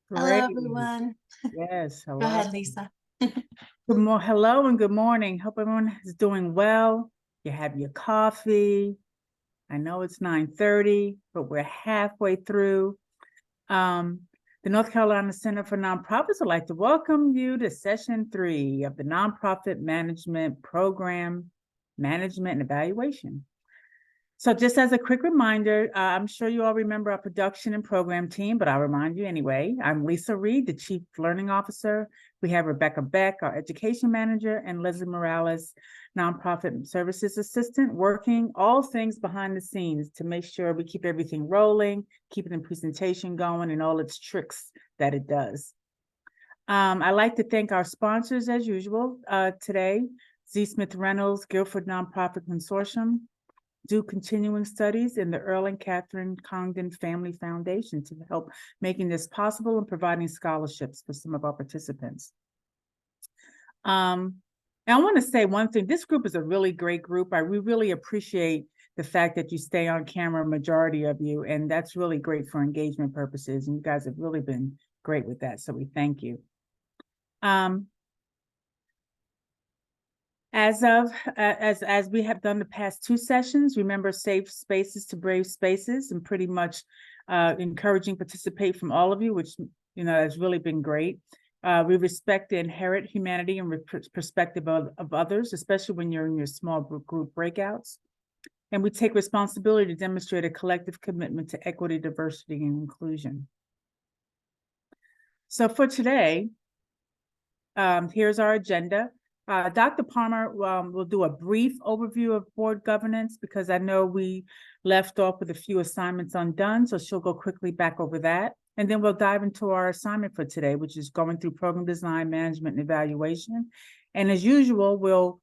Hello, Great. everyone. Yes. Go Hello. ahead, Lisa. Hello and good morning. Hope everyone is doing well. You have your coffee. I know it's 9:30, but we're halfway through. Um, the North Carolina Center for Nonprofits would like to welcome you to session 3 of the Nonprofit Management Program Management and Evaluation. So just as a quick reminder, I'm sure you all remember our production and program team, but I'll remind you anyway. I'm Lisa Reed, the Chief Learning Officer. We have Rebecca Beck, our Education Manager, and Leslie Morales, Nonprofit Services Assistant, working all things behind the scenes to make sure we keep everything rolling, keeping the presentation going and all its tricks that it does. I'd like to thank our sponsors as usual today, Z. Smith Reynolds, Guilford Nonprofit Consortium, do continuing studies in the Earl and Catherine Congdon Family Foundation to help making this possible and providing scholarships for some of our participants. And I want to say one thing, this group is a really great group. We really appreciate the fact that you stay on camera, majority of you, and that's really great for engagement purposes. And you guys have really been great with that, so we thank you. As we have done the past 2 sessions, remember safe spaces to brave spaces, and pretty much encouraging participate from all of you, which has really been great. We respect the inherent humanity and perspective of others, especially when you're in your small group breakouts. And we take responsibility to demonstrate a collective commitment to equity, diversity, and inclusion. So for today, here's our agenda. Dr. Palmer will do a brief overview of board governance because I know we left off with a few assignments undone, so she'll go quickly back over that. And then we'll dive into our assignment for today, which is going through program design, management, and evaluation. And as usual, we'll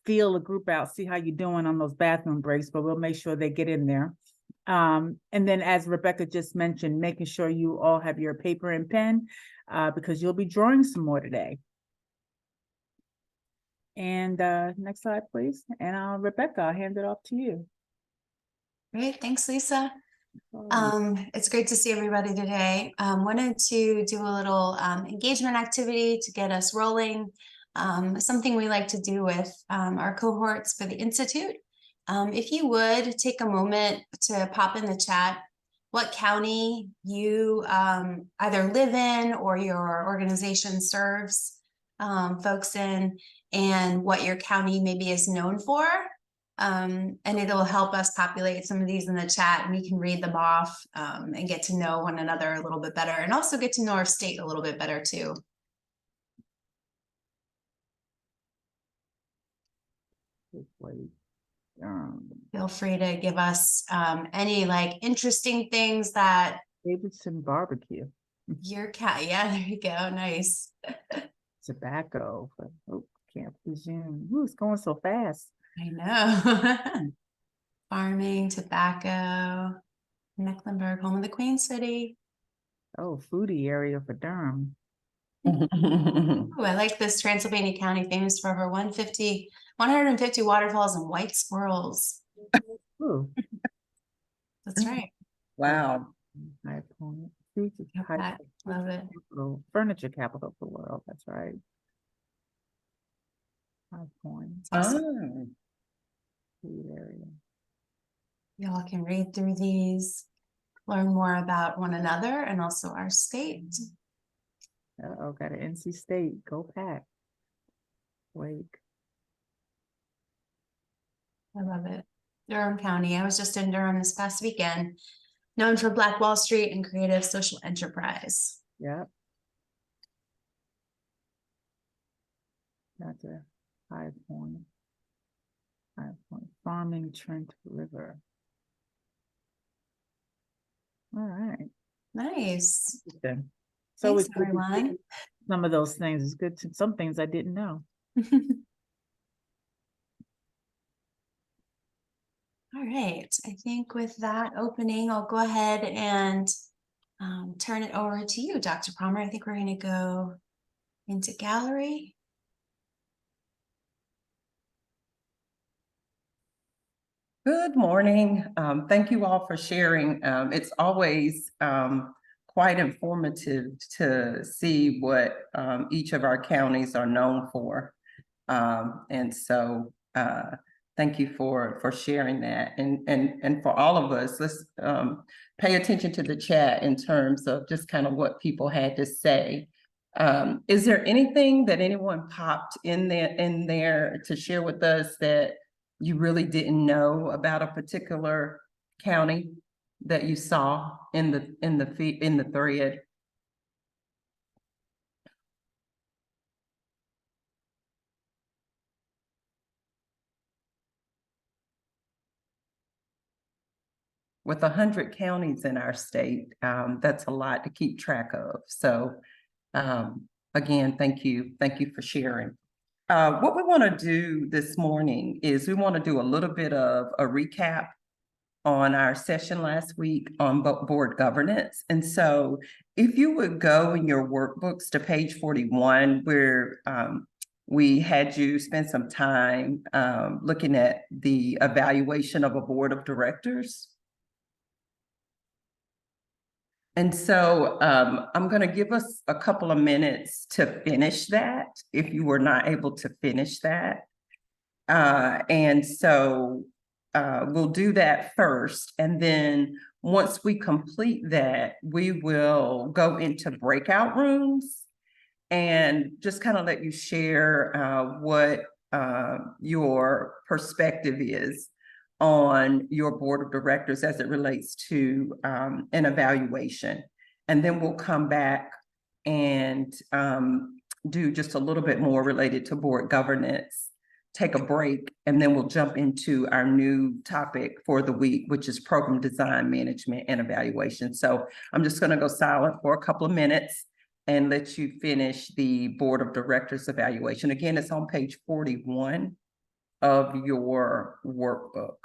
feel the group out, see how you're doing on those bathroom breaks, but we'll make sure they get in there. And then as Rebecca just mentioned, making sure you all have your paper and pen because you'll be drawing some more today. And next slide, please. And Rebecca, I'll hand it off to you. Great, thanks, Lisa. It's great to see everybody today. Wanted to do a little engagement activity to get us rolling. Something we like to do with our cohorts for the Institute. If you would take a moment to pop in the chat what county you either live in or your organization serves folks in, and what your county maybe is known for. And it'll help us populate some of these in the chat, and we can read them off and get to know one another a little bit better, and also get to know our state a little bit better too. Feel free to give us any interesting things that Davidson barbecue. Your cat, yeah, there you go, nice. Tobacco, can't presume. Ooh, it's going so fast. I know. Farming, tobacco, Mecklenburg, home of the Queen City. Oh, foodie area for Durham. Ooh, I like this. Transylvania County, famous for over 150 waterfalls and white squirrels. Ooh. That's right. Wow. High Point. Love it. Furniture capital of the world. That's right. High Point. Awesome. Food area. Y'all can read through these, learn more about one another and also our state. Uh-oh, got an NC State. Go Pack. Wake. I love it. Durham County. I was just in Durham this past weekend. Known for Black Wall Street and creative social enterprise. Yep. That's a High Point. High Point. Farming Trent River. All right. Nice. So Thanks, it's good everyone. Some of those things. It's good to some things I didn't know. All right. I think with that opening, I'll go ahead and turn it over to you, Dr. Palmer. I think we're going to go into gallery. Good morning. Thank you all for sharing. It's always quite informative to see what each of our counties are known for. And so thank you for sharing that. And for all of us, let's pay attention to the chat in terms of just kind of what people had to say. Is there anything that anyone popped in there to share with us that you really didn't know about a particular county that you saw in the thread? With 100 counties in our state, that's a lot to keep track of. So again, thank you for sharing. What we want to do this morning is we want to do a little bit of a recap on our session last week on board governance. And so if you would go in your workbooks to page 41, where we had you spend some time looking at the evaluation of a board of directors. And so I'm going to give us a couple of minutes to finish that if you were not able to finish that. And so we'll do that first. And then once we complete that, we will go into breakout rooms and just kind of let you share what your perspective is on your board of directors as it relates to an evaluation. And then we'll come back and do just a little bit more related to board governance, take a break, and then we'll jump into our new topic for the week, which is program design, management, and evaluation. So I'm just going to go silent for a couple of minutes and let you finish the board of directors evaluation. Again, it's on page 41 of your workbook.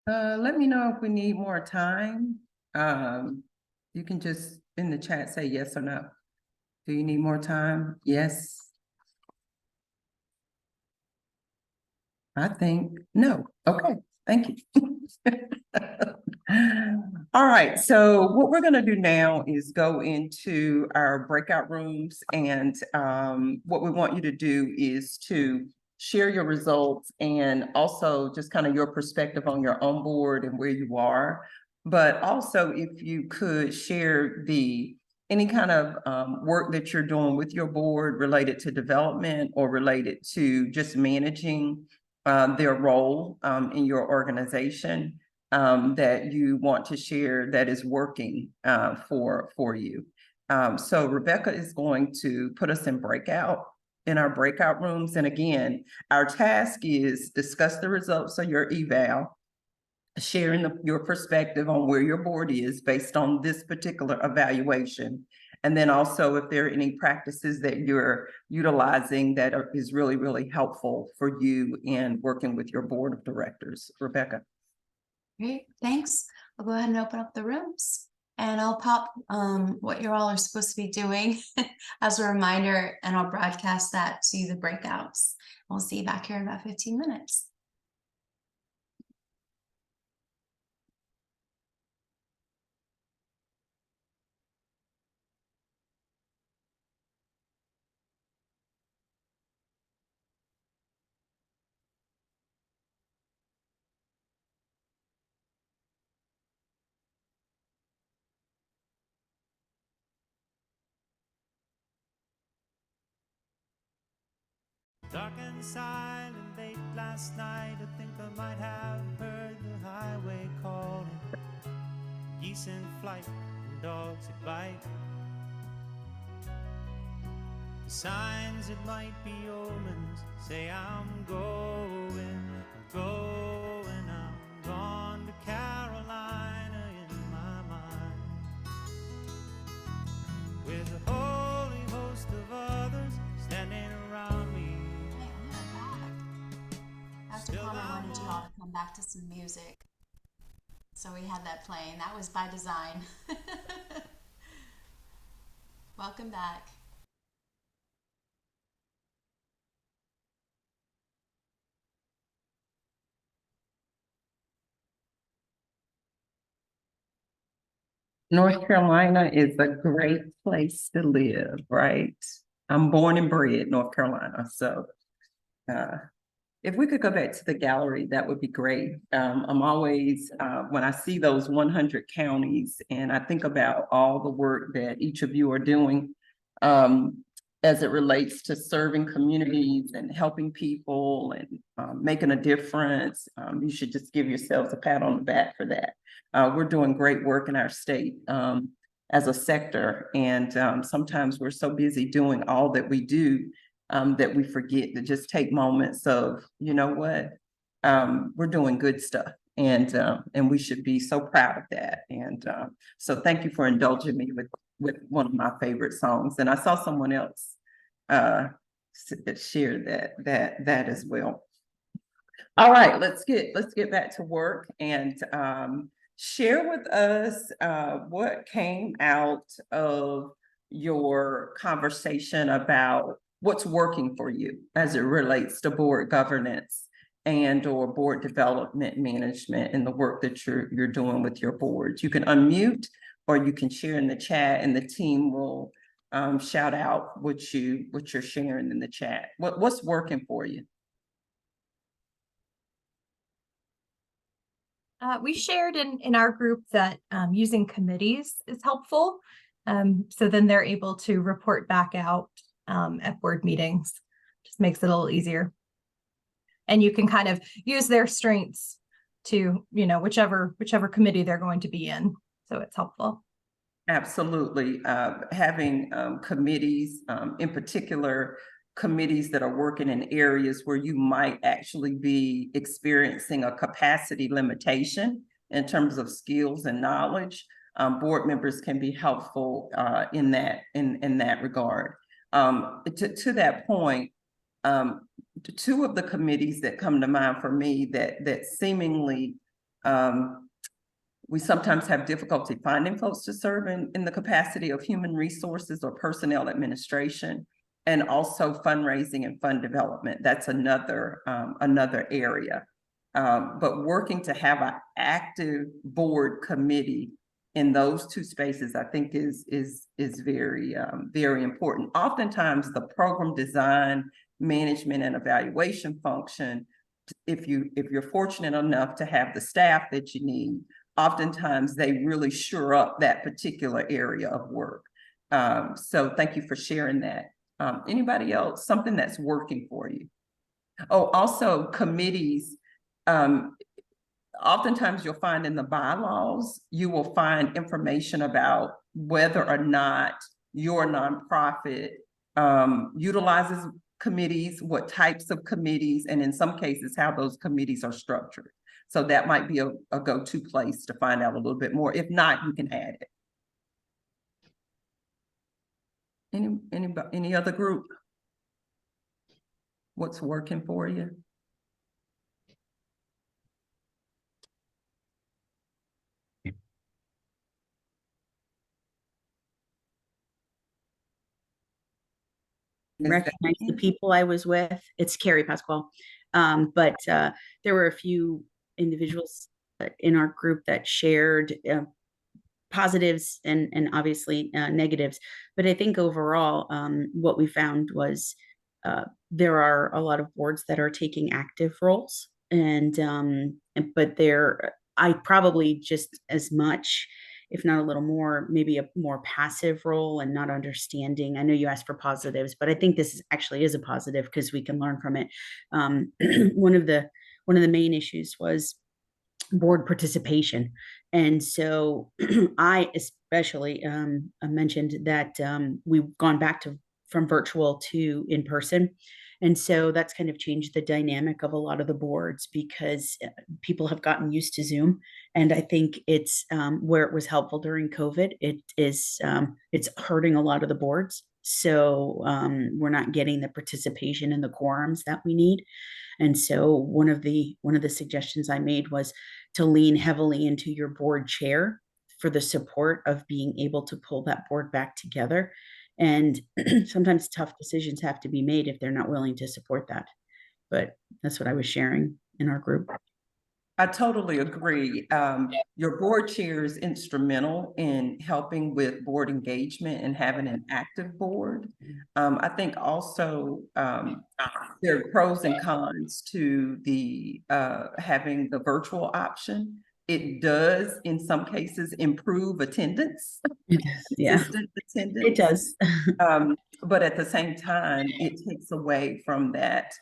Let me know if we need more time. You can just in the chat say yes or no. Do you need more time? Yes. I think no. Okay, thank you. All right, so what we're gonna do now is go into our breakout rooms, and what we want you to do is to share your results and also just kind of your perspective on your own board and where you are. But also if you could share any kind of work that you're doing with your board related to development or related to just managing their role in your organization. That you want to share that is working for you. So Rebecca is going to put us in our breakout rooms. And again, our task is discuss the results of your eval, sharing your perspective on where your board is based on this particular evaluation. And then also if there are any practices that you're utilizing that is really, really helpful for you in working with your board of directors. Rebecca. Great, thanks. I'll go ahead and open up the rooms and I'll pop what you all are supposed to be doing as a reminder, and I'll broadcast that to the breakouts. We'll see you back here in about 15 minutes. Dark and silent late last night, I think I might have heard the highway calling. Geese in flight and dogs that bite. The signs that might be omens say I'm going, I'm gone to Carolina in my mind. With a holy host of others standing around me. After Carmen wanted you all to come back to some music, so we had that playing. That was by design. Welcome back. North Carolina is a great place to live, right? I'm born and bred North Carolina, so if we could go back to the gallery, that would be great. I'm always, when I see those 100 counties and I think about all the work that each of you are doing as it relates to serving communities and helping people and making a difference, you should just give yourselves a pat on the back for that. We're doing great work in our state as a sector, and sometimes we're so busy doing all that we do that we forget to just take moments of, you know what, we're doing good stuff, and we should be so proud of that. And so thank you for indulging me with one of my favorite songs. And I saw someone else share that as well. All right, let's get back to work and share with us what came out of your conversation about what's working for you as it relates to board governance and or board development management and the work that you're doing with your boards. You can unmute or you can share in the chat, and the team will shout out what you're sharing in the chat. What's working for you? We shared in our group that using committees is helpful. So then they're able to report back out at board meetings. Just makes it a little easier. And you can kind of use their strengths to, whichever committee they're going to be in. So it's helpful. Absolutely. Having committees, in particular, committees that are working in areas where you might actually be experiencing a capacity limitation in terms of skills and knowledge. Board members can be helpful in that regard. To that point, two of the committees that come to mind for me that seemingly we sometimes have difficulty finding folks to serve in the capacity of human resources or personnel administration, and also fundraising and fund development. That's another area. But working to have an active board committee in those two spaces, I think is very, very important. Oftentimes, the program design, management, and evaluation function, if you're fortunate enough to have the staff that you need, oftentimes they really shore up that particular area of work. So thank you for sharing that. Anybody else, something that's working for you? Oh, also committees. Oftentimes you'll find in the bylaws, you will find information about whether or not your nonprofit utilizes committees, what types of committees, and in some cases, how those committees are structured. So that might be a go-to place to find out a little bit more. If not, you can add it. Any other group? What's working for you? Is that Recognize the me? people I was with. It's Carrie Pasquale. But there were a few individuals in our group that shared positives and obviously negatives. But I think overall, what we found was there are a lot of boards that are taking active roles, but I probably just as much, if not a little more, maybe a more passive role and not understanding. I know you asked for positives, but I think this actually is a positive because we can learn from it. One of the main issues was board participation. And so I especially mentioned that we've gone back from virtual to in person. And so that's kind of changed the dynamic of a lot of the boards because people have gotten used to Zoom. And I think it's where it was helpful during COVID, it's hurting a lot of the boards. So we're not getting the participation and the quorums that we need. And so one of the suggestions I made was to lean heavily into your board chair for the support of being able to pull that board back together. And sometimes tough decisions have to be made if they're not willing to support that. But that's what I was sharing in our group. I totally agree. Your board chair is instrumental in helping with board engagement and having an active board. I think also there are pros and cons to the having the virtual option. It does, in some cases, improve attendance. It does, yeah, Consistent attendance. it does. But at the same time, it takes away from that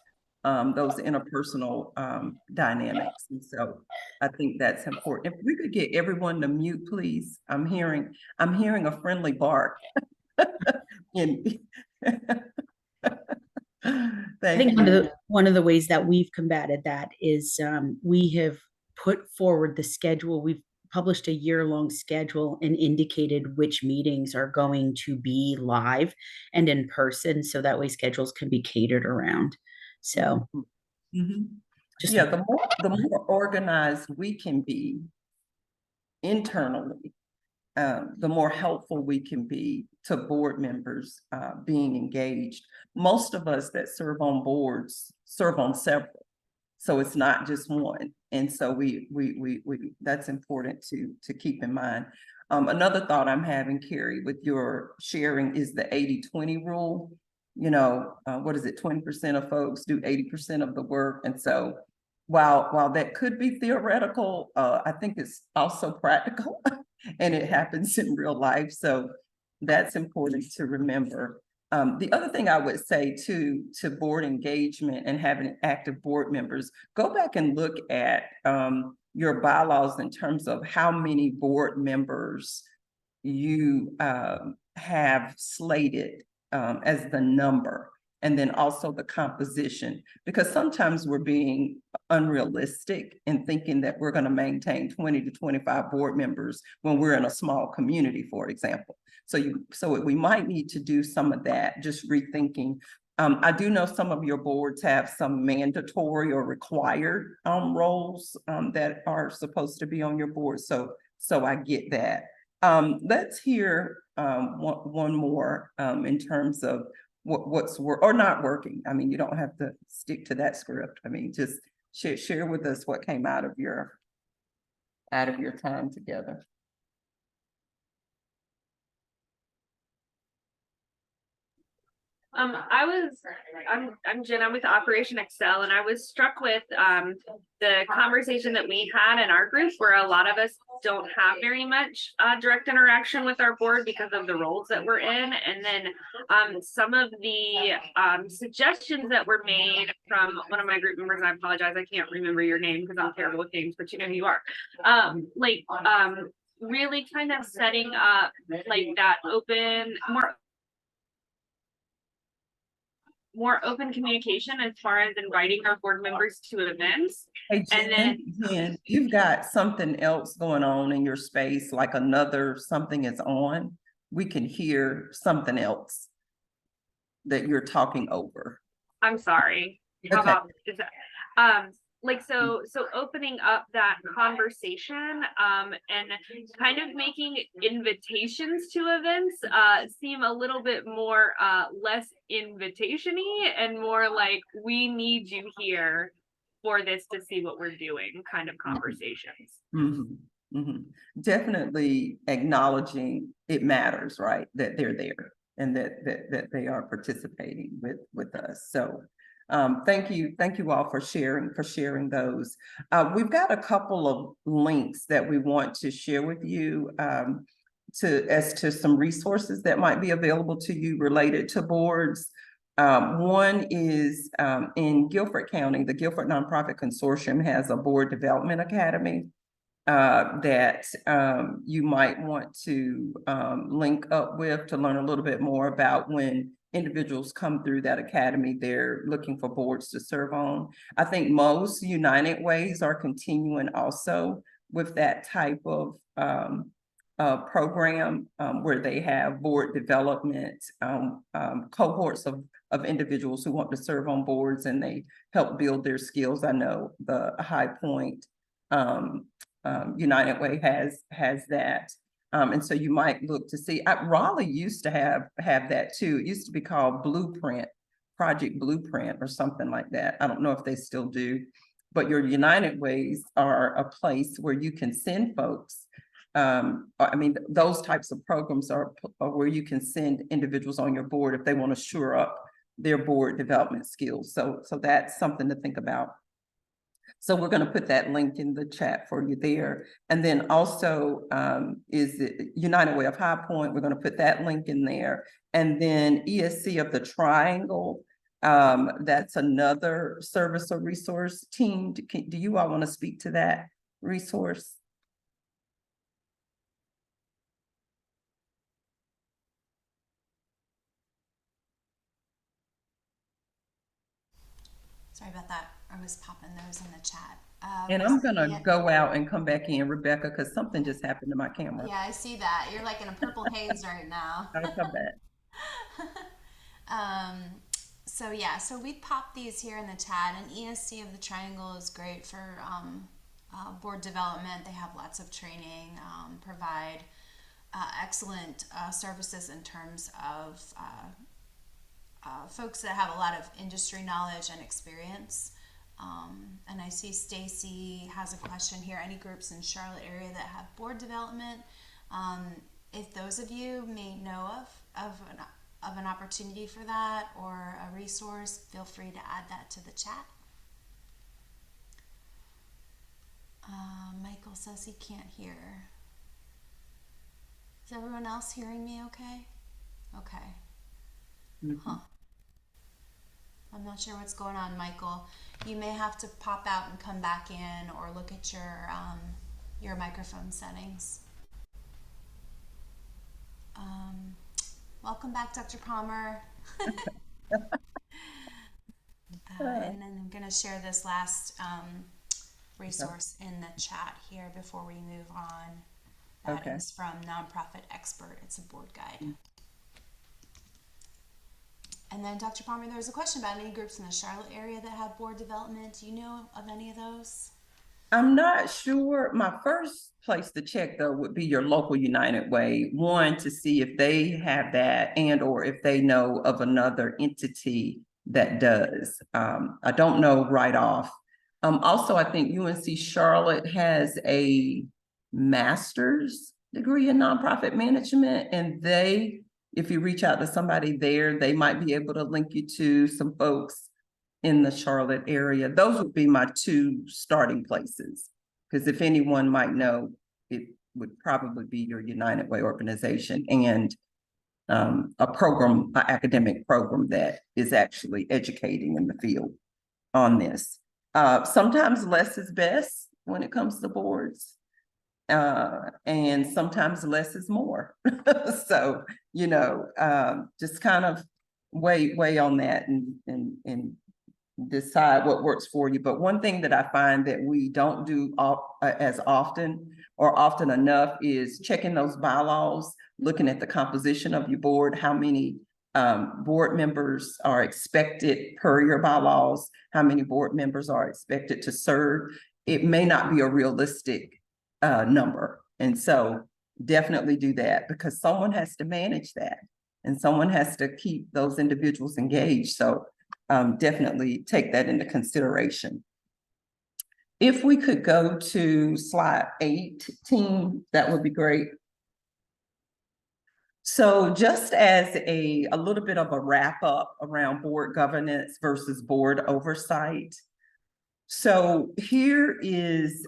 those interpersonal dynamics. And so I think that's important. If we could get everyone to mute, please. I'm hearing a friendly bark. I think one of the ways that we've combated that is we have put forward the schedule. We've published a year-long schedule and indicated which meetings are going to be live and in person, so that way schedules can be catered around. So yeah, the more organized we can be internally, the more helpful we can be to board members being engaged. Most of us that serve on boards serve on several, so it's not just one. And so we that's important to keep in mind. Another thought I'm having, Carrie, with your sharing is the 80-20 rule. You know, what is it? 20% of folks do 80% of the work. And so while that could be theoretical, I think it's also practical and it happens in real life. So that's important to remember. The other thing I would say to board engagement and having active board members, go back and look at your bylaws in terms of how many board members you have slated as the number, and then also the composition, because sometimes we're being unrealistic in thinking that we're going to maintain 20 to 25 board members when we're in a small community, for example. So we might need to do some of that, just rethinking. I do know some of your boards have some mandatory or required roles that are supposed to be on your board. So I get that. Let's hear one more in terms of what's or not working. I mean, you don't have to stick to that script. I mean, just share with us what came out of your time together. I'm Jen, I'm with Operation Excel, and I was struck with the conversation that we had in our group where a lot of us don't have very much direct interaction with our board because of the roles that we're in. And then some of the suggestions that were made from one of my group members, and I apologize, I can't remember your name because I'm terrible with names, but you know who you are. Really kind of setting up like that more open communication as far as inviting our board members to events. Hey, And Jen, you've got something else going on in your space, like another something is on. We can hear something else that you're talking over. I'm sorry. How Okay. about is that so opening up that conversation and kind of making invitations to events seem a little bit more less invitation-y and more like we need you here for this to see what we're doing kind of conversations. Mhm, mhm. Definitely acknowledging it matters, right? That they're there and that they are participating with us. So thank you all for sharing those. We've got a couple of links that we want to share with you as to some resources that might be available to you related to boards. One is in Guilford County, the Guilford Nonprofit Consortium has a board development academy that you might want to link up with to learn a little bit more about when individuals come through that academy, they're looking for boards to serve on. I think most United Ways are continuing also with that type of program where they have board development cohorts of individuals who want to serve on boards and they help build their skills. I know the High Point United Way has that. And so you might look to see, Raleigh used to have that too. It used to be called Blueprint, Project Blueprint or something like that. I don't know if they still do, but your United Ways are a place where you can send folks. I mean, those types of programs are where you can send individuals on your board if they want to shore up their board development skills. So that's something to think about. So we're going to put that link in the chat for you there. And then also is the United Way of High Point. We're going to put that link in there. And then ESC of the Triangle. That's another service or resource team. Do you all want to speak to that resource? Sorry about that. I was popping those in the chat. And I'm gonna go out and come back in, Rebecca, because something just happened to my camera. Yeah, I see that. You're like in a purple haze right now. I'll come back. So we popped these here in the chat, and ESC of the Triangle is great for board development. They have lots of training, provide excellent services in terms of folks that have a lot of industry knowledge and experience. And I see Stacy has a question here. Any groups in Charlotte area that have board development? If those of you may know of an opportunity for that or a resource, feel free to add that to the chat. Michael says he can't hear. Is everyone else hearing me okay? Okay. Mm-hmm. Huh. I'm not sure what's going on, Michael. You may have to pop out and come back in or look at your microphone settings. Welcome back, Dr. Palmer. And then I'm going to share this last resource in the chat here before we move on. That is from Nonprofit Expert. It's a board guide. And then Dr. Palmer, there was a question about any groups in the Charlotte area that have board development. Do you know of any of those? I'm not sure. My first place to check though would be your local United Way. One, to see if they have that and or if they know of another entity that does. I don't know right off. Also, I think UNC Charlotte has a master's degree in nonprofit management, and they if you reach out to somebody there, they might be able to link you to some folks in the Charlotte area. Those would be my two starting places. Because if anyone might know, it would probably be your United Way organization and a program, an academic program that is actually educating in the field on this. Sometimes less is best when it comes to boards. And sometimes less is more. So, you know, just kind of weigh on that and decide what works for you. But one thing that I find that we don't do as often or often enough is checking those bylaws, looking at the composition of your board, how many board members are expected per your bylaws, how many board members are expected to serve. It may not be a realistic number. And so definitely do that because someone has to manage that and someone has to keep those individuals engaged. So definitely take that into consideration. If we could go to slide 18, that would be great. So just as a little bit of a wrap up around board governance versus board oversight. So here is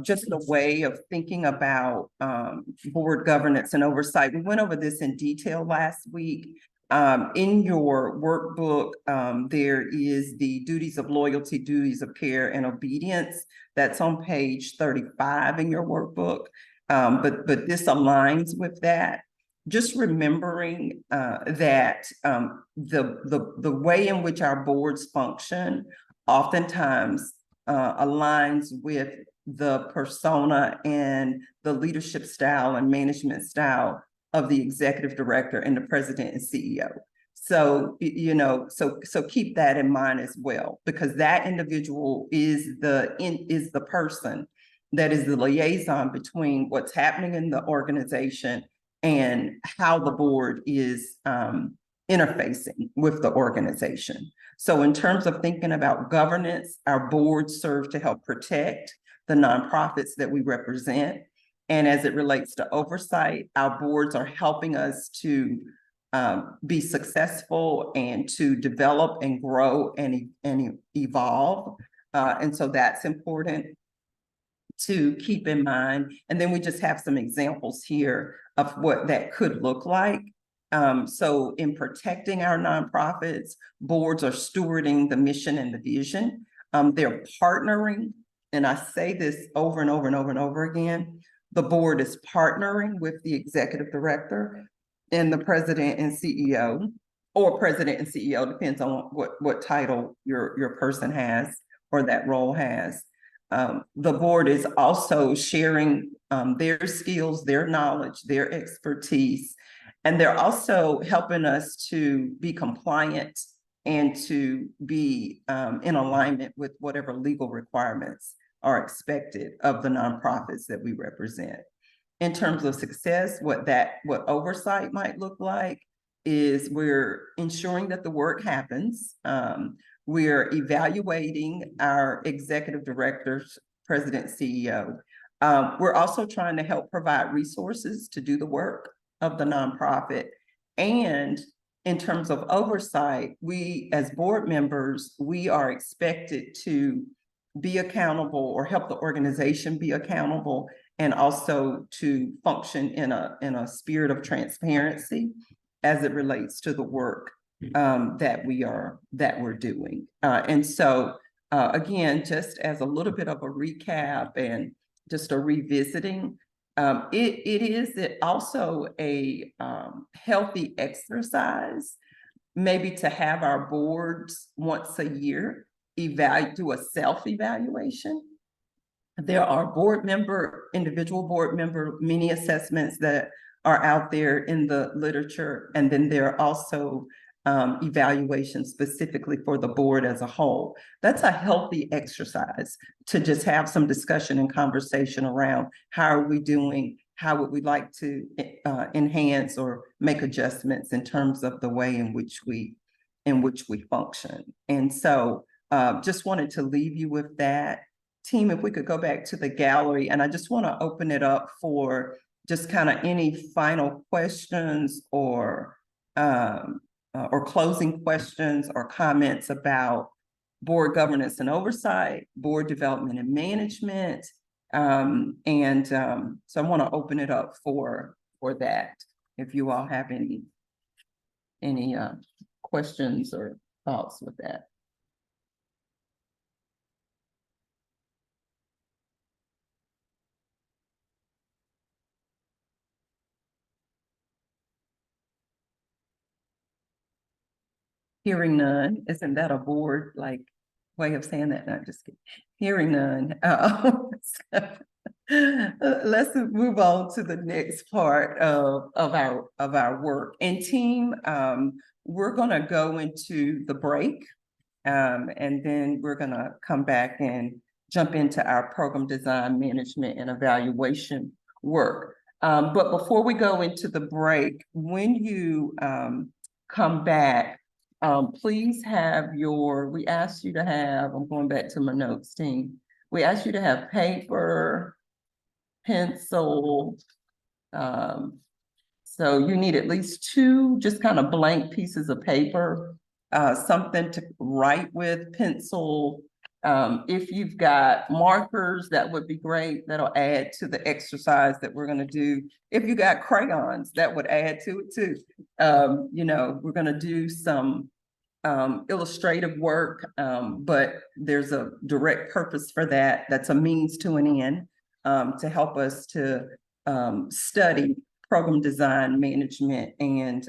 just a way of thinking about board governance and oversight. We went over this in detail last week. In your workbook, there is the duties of loyalty, duties of care, and obedience. That's on page 35 in your workbook. But this aligns with that. Just remembering that the way in which our boards function oftentimes aligns with the persona and the leadership style and management style of the executive director and the president and CEO. So, you know, so keep that in mind as well, because that individual is the person that is the liaison between what's happening in the organization and how the board is interfacing with the organization. So in terms of thinking about governance, our boards serve to help protect the nonprofits that we represent. And as it relates to oversight, our boards are helping us to be successful and to develop and grow and evolve. And so that's important to keep in mind. And then we just have some examples here of what that could look like. So in protecting our nonprofits, boards are stewarding the mission and the vision. They're partnering, and I say this over and over and over and over again, the board is partnering with the executive director and the president and CEO, or president and CEO, depends on what title your person has or that role has. The board is also sharing their skills, their knowledge, their expertise, and they're also helping us to be compliant and to be in alignment with whatever legal requirements are expected of the nonprofits that we represent. In terms of success, what oversight might look like is we're ensuring that the work happens. We're evaluating our executive directors, president, CEO. We're also trying to help provide resources to do the work of the nonprofit. And in terms of oversight, we as board members, we are expected to be accountable or help the organization be accountable, and also to function in a spirit of transparency as it relates to the work that we're doing. And so again, just as a little bit of a recap and just a revisiting, it is also a healthy exercise, maybe to have our boards once a year do a self-evaluation. There are individual board member mini assessments that are out there in the literature, and then there are also evaluations specifically for the board as a whole. That's a healthy exercise to just have some discussion and conversation around how are we doing, how would we like to enhance or make adjustments in terms of the way in which we function. And so just wanted to leave you with that. Team, if we could go back to the gallery, and I just want to open it up for just kind of any final questions or or closing questions or comments about board governance and oversight, board development and management. So I want to open it up for that. If you all have any questions or thoughts with that. Hearing none, isn't that a board like way of saying that? Not just kidding. Hearing none. Let's move on to the next part of our work. And team, we're gonna go into the break, and then we're gonna come back and jump into our program design, management, and evaluation work. But before we go into the break, when you come back, please have we asked you to have, I'm going back to my notes, team. We asked you to have paper, pencil. So you need at least 2 just kind of blank pieces of paper, something to write with, pencil. If you've got markers, that would be great. That'll add to the exercise that we're going to do. If you got crayons, that would add to it too. You know, we're going to do some illustrative work, but there's a direct purpose for that. That's a means to an end, to help us to study program design, management, and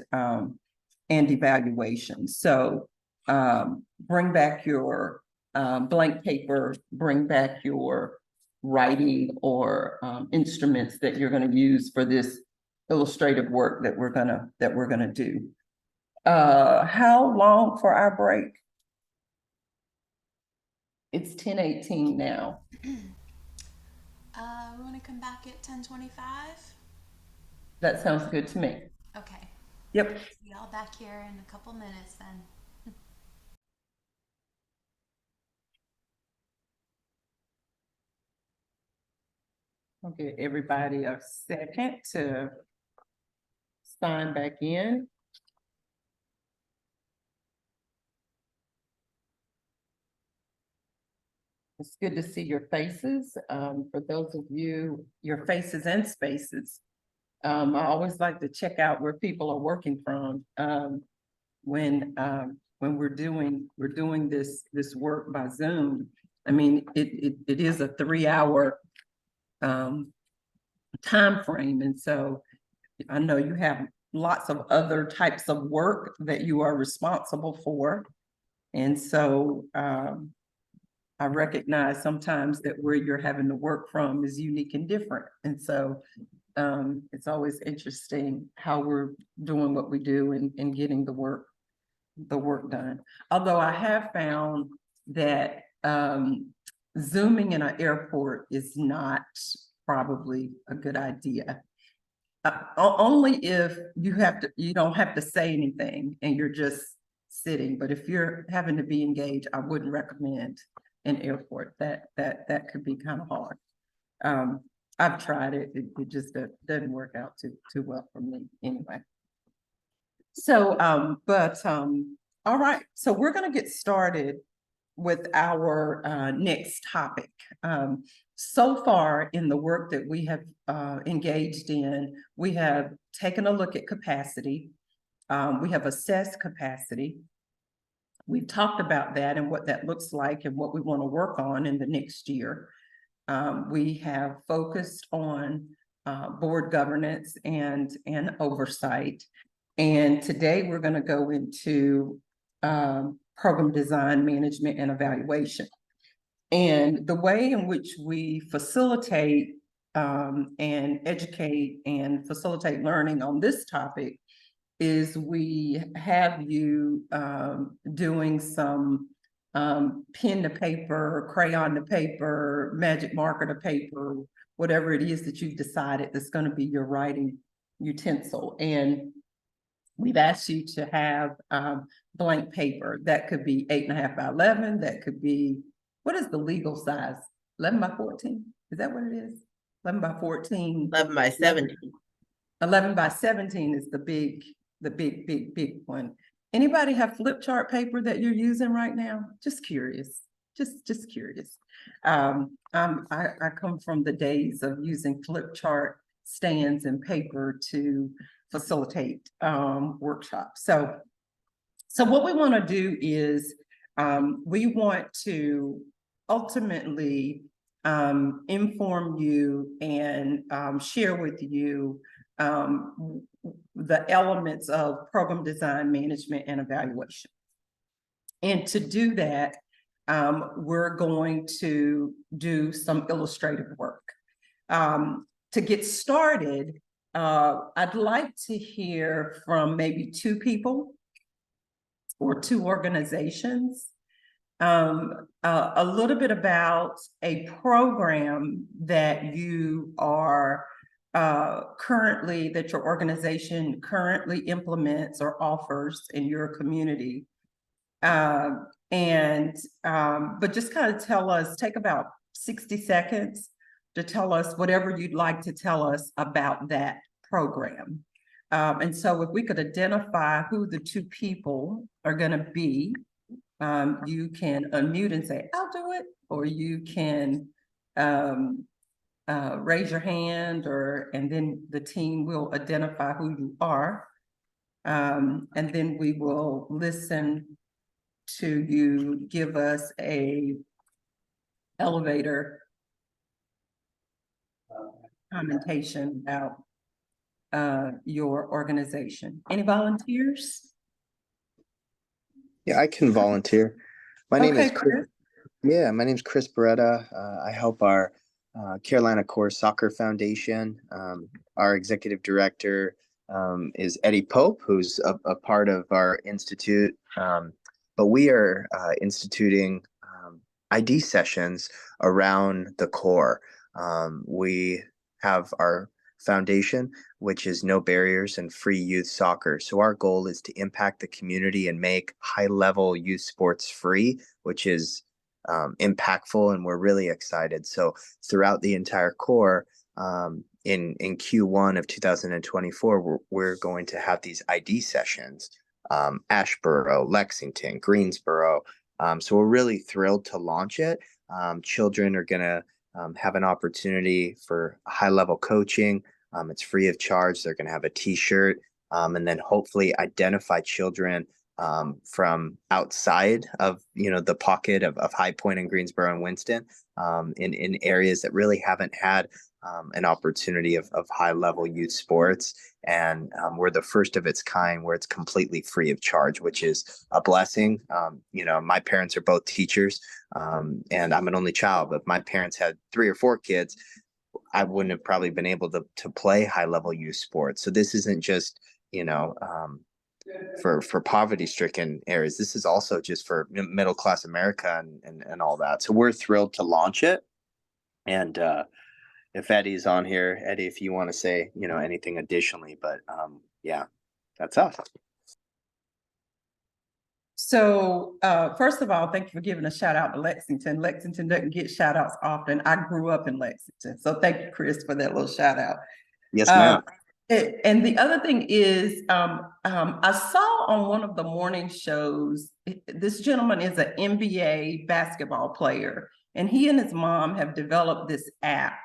evaluation. So bring back your blank paper, bring back your writing or instruments that you're going to use for this illustrative work that we're gonna do. How long for our break? It's 10:18 now. We want to come back at 10:25. That sounds good to me. Okay. Yep. See y'all back here in a couple minutes then. I'll give everybody a second to sign back in. It's good to see your faces. For those of you, your faces and spaces. I always like to check out where people are working from when we're doing this work by Zoom. I mean, it is a 3-hour time frame, and so I know you have lots of other types of work that you are responsible for, and so I recognize sometimes that where you're having to work from is unique and different, and so it's always interesting how we're doing what we do and getting the work done. Although I have found that Zooming in an airport is not probably a good idea. Only if you don't have to say anything and you're just sitting. But if you're having to be engaged, I wouldn't recommend an airport. That could be kind of hard. I've tried it. It just doesn't work out too well for me anyway. So, all right. So we're going to get started with our next topic. So far in the work that we have engaged in, we have taken a look at capacity. We have assessed capacity. We've talked about that and what that looks like and what we want to work on in the next year. We have focused on board governance and oversight. And today we're going to go into program design, management, and evaluation. And the way in which we facilitate and educate and facilitate learning on this topic is we have you doing some pen to paper, crayon to paper, magic marker to paper, whatever it is that you've decided that's going to be your writing utensil. And we've asked you to have blank paper. That could be 8.5 by 11. That could be, what is the legal size? 11 by 14? Is that what it is? 11 by 14. 11 by 17. 11 by 17 is the big the big one. Anybody have flip chart paper that you're using right now? Just curious, just curious. I come from the days of using flip chart stands and paper to facilitate workshops. So what we want to do is we want to ultimately inform you and share with you the elements of program design, management, and evaluation. And to do that, we're going to do some illustrative work. To get started, I'd like to hear from maybe 2 people or 2 organizations, a little bit about a program that you are that your organization currently implements or offers in your community. But just kind of tell us, take about 60 seconds to tell us whatever you'd like to tell us about that program. And so if we could identify who the 2 people are going to be, you can unmute and say, I'll do it, or you can raise your hand, and then the team will identify who you are. And then we will listen to you give us a elevator commentation about your organization. Any volunteers? Yeah, I can volunteer. My name is Okay, Chris. Yeah, my name is Chris Beretta. I help our Carolina Core Soccer Foundation. Our executive director is Eddie Pope, who's a part of our institute. But we are instituting ID sessions around the core. We have our foundation, which is No Barriers and Free Youth Soccer. So our goal is to impact the community and make high-level youth sports free, which is impactful, and we're really excited. So throughout the entire core, in Q1 of 2024, we're going to have these ID sessions, Asheboro, Lexington, Greensboro. So we're really thrilled to launch it. Children are going to have an opportunity for high-level coaching. It's free of charge. They're going to have a t-shirt, and then hopefully identify children from outside of, the pocket of High Point and Greensboro and Winston, in areas that really haven't had an opportunity of high-level youth sports. And we're the first of its kind where it's completely free of charge, which is a blessing. My parents are both teachers, and I'm an only child, but if my parents had 3 or 4 kids, I wouldn't have probably been able to play high-level youth sports. So this isn't just, for poverty-stricken areas. This is also just for middle-class America and all that. So we're thrilled to launch it. And if Eddie's on here, Eddie, if you want to say, anything additionally, but yeah, that's us. So first of all, thank you for giving a shout out to Lexington. Lexington doesn't get shout outs often. I grew up in Lexington. So thank you, Chris, for that little shout out. Yes, ma'am. And the other thing is, I saw on one of the morning shows, this gentleman is an NBA basketball player, and he and his mom have developed this app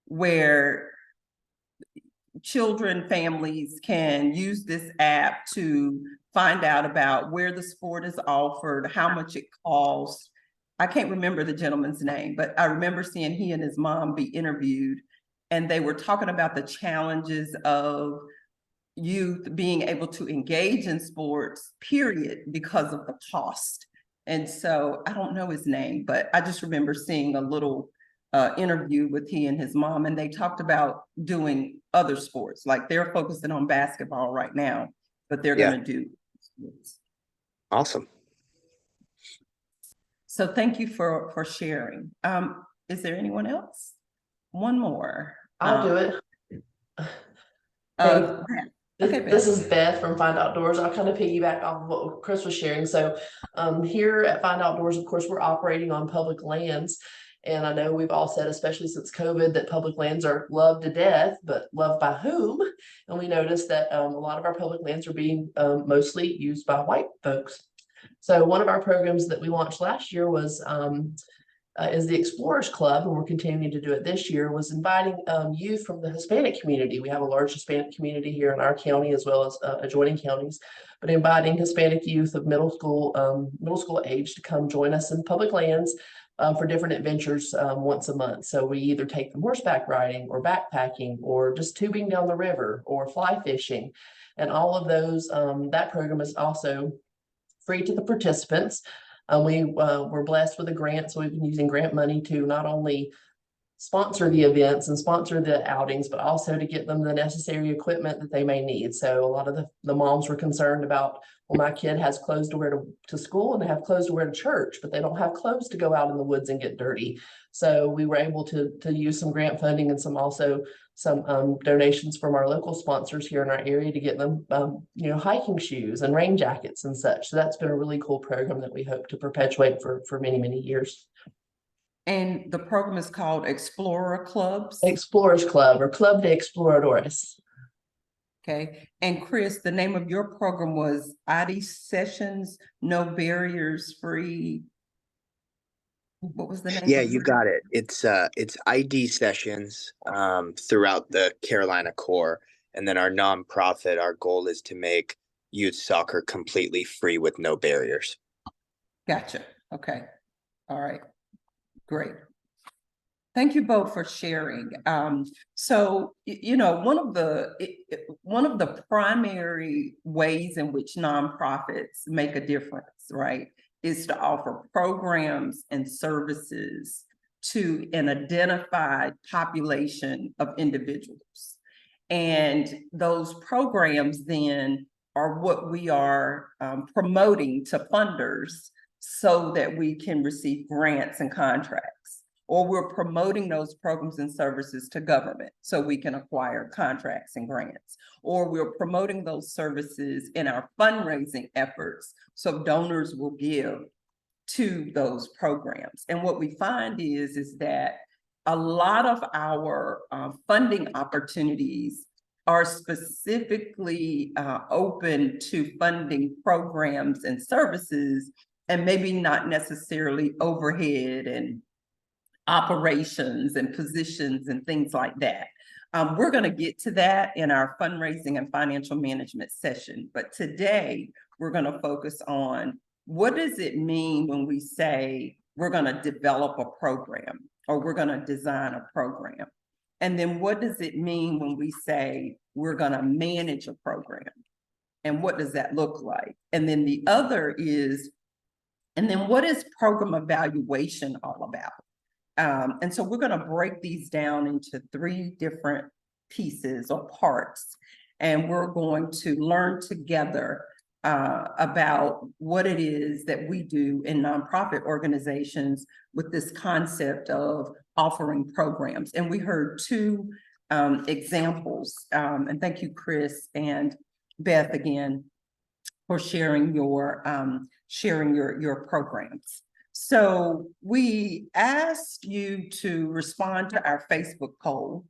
where families can use this app to find out about where the sport is offered, how much it costs. I can't remember the gentleman's name, but I remember seeing he and his mom be interviewed, and they were talking about the challenges of youth being able to engage in sports, period, because of the cost. And so I don't know his name, but I just remember seeing a little interview with he and his mom, and they talked about doing other sports. Like they're focusing on basketball right now, but they're going to do sports. Awesome. So thank you for sharing. Is there anyone else? One more. I'll do it. This is Beth from Find Outdoors. I'll kind of piggyback off of what Chris was sharing. So here at Find Outdoors, of course, we're operating on public lands. And I know we've all said, especially since COVID, that public lands are loved to death, but loved by whom? And we noticed that a lot of our public lands are being mostly used by white folks. So one of our programs that we launched last year was is the Explorers Club, and we're continuing to do it this year, was inviting youth from the Hispanic community. We have a large Hispanic community here in our county as well as adjoining counties, but inviting Hispanic youth of middle school age to come join us in public lands for different adventures once a month. So we either take them horseback riding or backpacking or just tubing down the river or fly fishing. And all of those, that program is also free to the participants. We were blessed with a grant, so we've been using grant money to not only sponsor the events and sponsor the outings, but also to get them the necessary equipment that they may need. So a lot of the moms were concerned about, well, my kid has clothes to wear to school and they have clothes to wear to church, but they don't have clothes to go out in the woods and get dirty. So we were able to use some grant funding and some donations from our local sponsors here in our area to get them, hiking shoes and rain jackets and such. So that's been a really cool program that we hope to perpetuate for many, many years. And the program is called Explorer Clubs. Explorers Club or Club de Exploradores. Okay. And Chris, the name of your program was ID Sessions, No Barriers Free. What was the name? Yeah, you got it. It's ID sessions throughout the Carolina core. And then our nonprofit, our goal is to make youth soccer completely free with no barriers. Gotcha. Okay. All right. Great. Thank you both for sharing. So, one of the primary ways in which nonprofits make a difference, right, is to offer programs and services to an identified population of individuals. And those programs then are what we are promoting to funders so that we can receive grants and contracts, or we're promoting those programs and services to government so we can acquire contracts and grants, or we're promoting those services in our fundraising efforts so donors will give to those programs. And what we find is that a lot of our funding opportunities are specifically open to funding programs and services, and maybe not necessarily overhead and operations and positions and things like that. We're going to get to that in our fundraising and financial management session. But today, we're going to focus on what does it mean when we say we're going to develop a program or we're going to design a program? And then what does it mean when we say we're going to manage a program? And what does that look like? And then the other is, and then what is program evaluation all about? And so we're going to break these down into 3 different pieces or parts, and we're going to learn together about what it is that we do in nonprofit organizations with this concept of offering programs. And we heard 2 examples, and thank you, Chris and Beth, again, for sharing your programs. So we asked you to respond to our Facebook poll,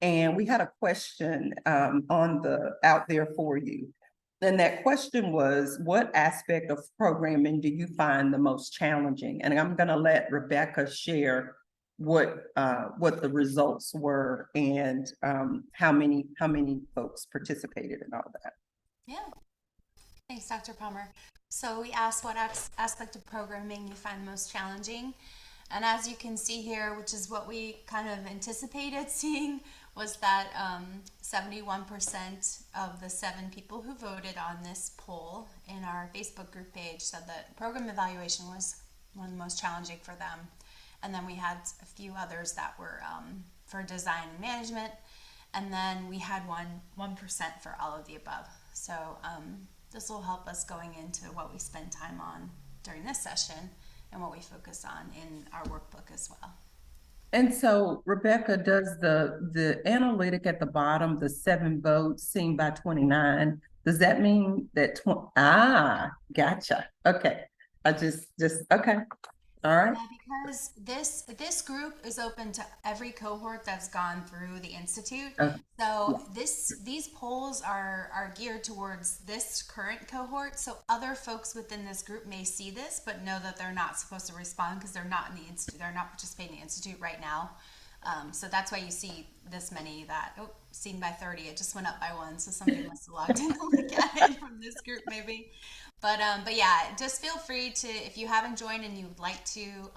and we had a question out there for you. And that question was, what aspect of programming do you find the most challenging? And I'm going to let Rebecca share what the results were and how many folks participated in all that. Yeah. Thanks, Dr. Palmer. So we asked what aspect of programming you find most challenging. And as you can see here, which is what we kind of anticipated seeing, was that 71% of the 7 people who voted on this poll in our Facebook group page said that program evaluation was one of the most challenging for them. And then we had a few others that were for design and management. And then we had 1% for all of the above. So this will help us going into what we spend time on during this session and what we focus on in our workbook as well. And so, Rebecca, does the analytic at the bottom, the 7 votes seen by 29, does that mean that gotcha. Okay. Okay. All right. Yeah, because this group is open to every cohort that's gone through the institute. Okay. So these polls are geared towards this current cohort. So other folks within this group may see this, but know that they're not supposed to respond because they're not in the institute. They're not participating in the institute right now. So that's why you see this many that seen by 30. It just went up by 1, so somebody must have logged in to look at it from this group maybe. But yeah, just feel free to, if you haven't joined and you'd like to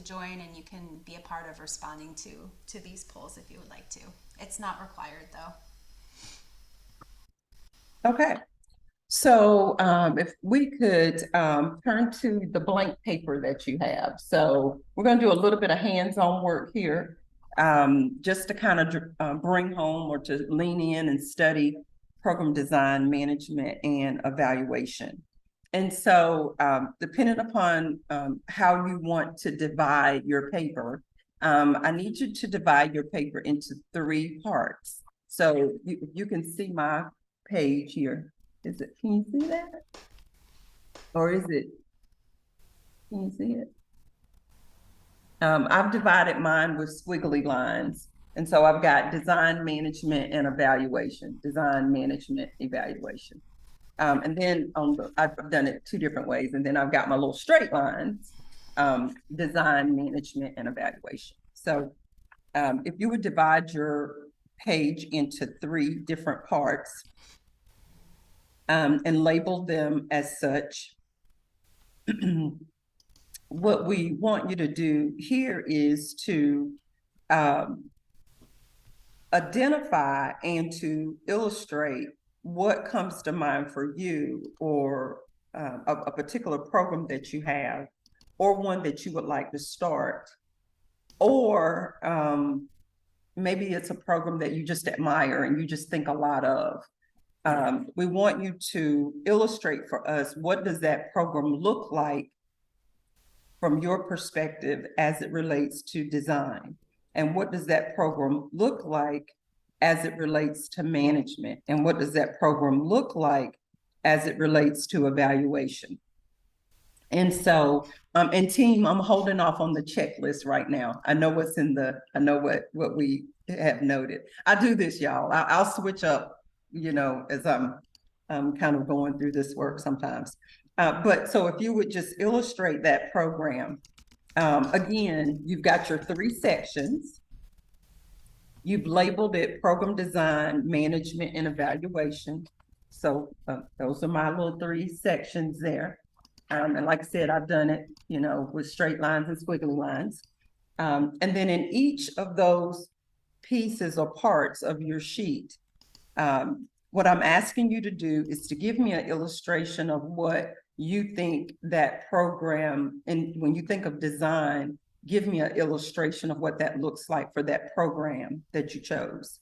join, and you can be a part of responding to these polls if you would like to. It's not required though. Okay. So if we could turn to the blank paper that you have. So we're going to do a little bit of hands-on work here, just to kind of bring home or to lean in and study program design, management, and evaluation. And so depending upon how you want to divide your paper, I need you to divide your paper into 3 parts. So you can see my page here. Is it, can you see that? Or is it, can you see it? I've divided mine with squiggly lines. And so I've got design, management, and evaluation, design, management, evaluation. And then I've done it 2 different ways. And then I've got my little straight lines, design, management, and evaluation. So if you would divide your page into 3 different parts, and label them as such. What we want you to do here is to identify and to illustrate what comes to mind for you, or a particular program that you have, or one that you would like to start, or maybe it's a program that you just admire and you just think a lot of. We want you to illustrate for us, what does that program look like from your perspective as it relates to design? And what does that program look like as it relates to management? And what does that program look like as it relates to evaluation? And so, and team, I'm holding off on the checklist right now. I know what's in the, I know what we have noted. I do this, y'all. I'll switch up, you know, as I'm kind of going through this work sometimes. But so if you would just illustrate that program, again, you've got your 3 sections. You've labeled it program design, management, and evaluation. So those are my little 3 sections there. And like I said, I've done it, you know, with straight lines and squiggly lines. And then in each of those pieces or parts of your sheet, what I'm asking you to do is to give me an illustration of what you think that program, and when you think of design, give me an illustration of what that looks like for that program that you chose.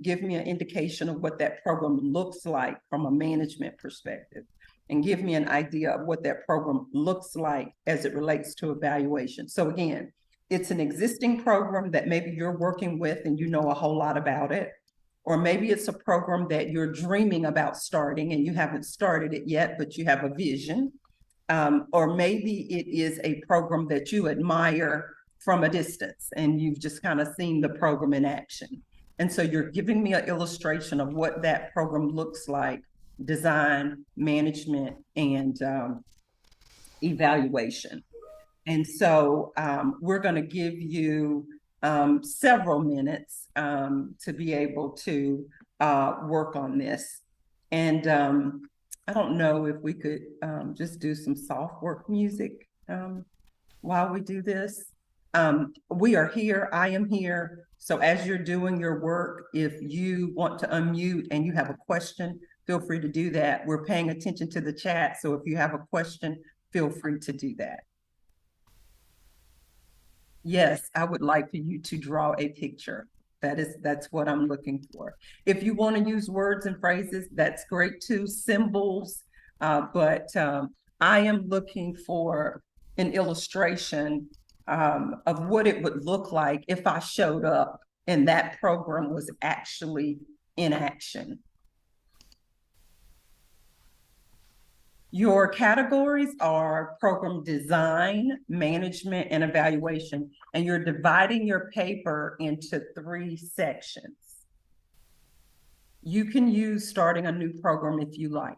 Give me an indication of what that program looks like from a management perspective, and give me an idea of what that program looks like as it relates to evaluation. So again, it's an existing program that maybe you're working with and you know a whole lot about it. Or maybe it's a program that you're dreaming about starting and you haven't started it yet, but you have a vision. Or maybe it is a program that you admire from a distance and you've just kind of seen the program in action. And so you're giving me an illustration of what that program looks like, design, management, and evaluation. And so we're going to give you several minutes to be able to work on this. And I don't know if we could just do some soft work music while we do this. We are here, I am here. So as you're doing your work, if you want to unmute and you have a question, feel free to do that. We're paying attention to the chat. So if you have a question, feel free to do that. Yes, I would like for you to draw a picture. That's what I'm looking for. If you want to use words and phrases, that's great too, symbols. But I am looking for an illustration of what it would look like if I showed up and that program was actually in action. Your categories are program design, management, and evaluation, and you're dividing your paper into 3 sections. You can use starting a new program if you like.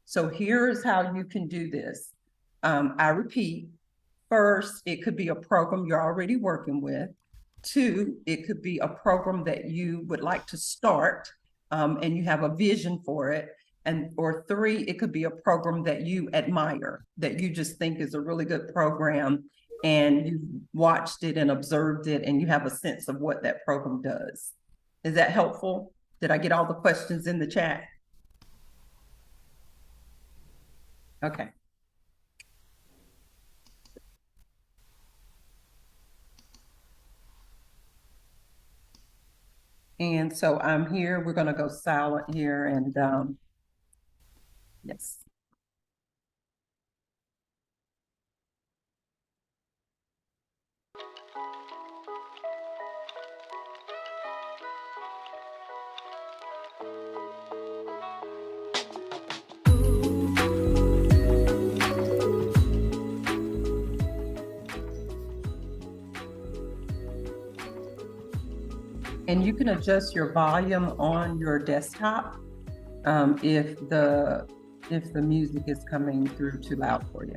So here's how you can do this. I repeat, first, it could be a program you're already working with. 2, it could be a program that you would like to start, and you have a vision for it. Or 3, it could be a program that you admire, that you just think is a really good program, and you've watched it and observed it, and you have a sense of what that program does. Is that helpful? Did I get all the questions in the chat? Okay. And so I'm here, we're gonna go silent here and yes. And you can adjust your volume on your desktop if the music is coming through too loud for you.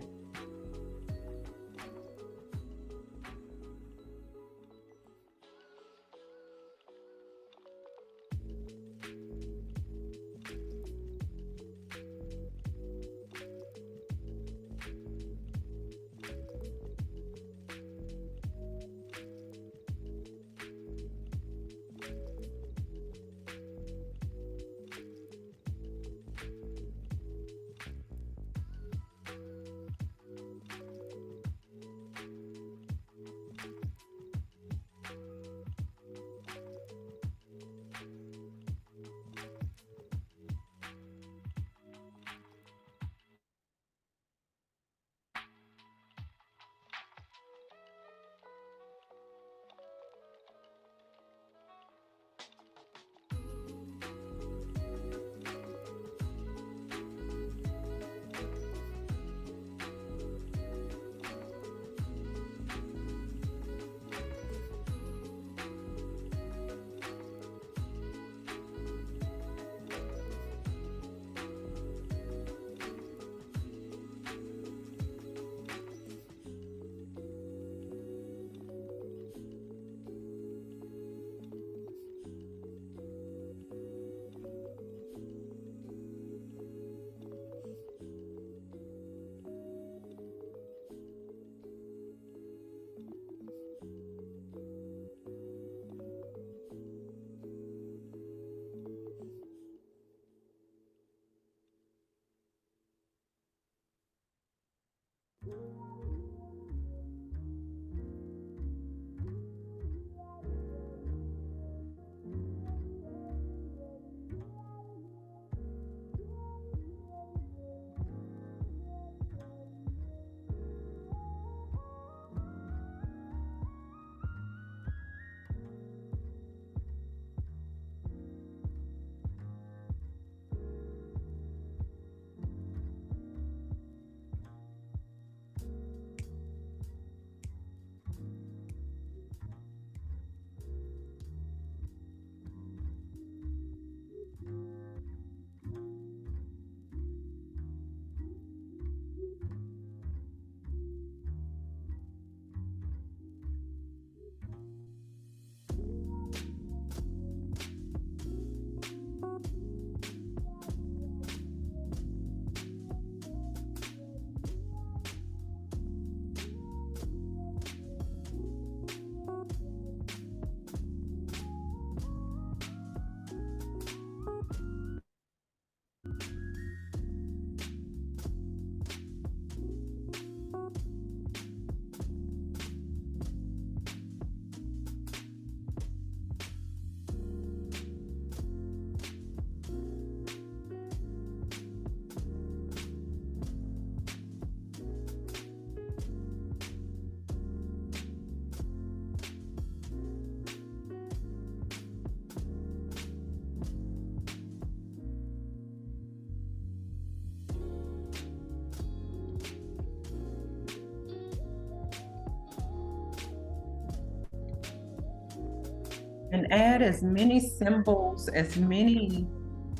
And add as many symbols, as many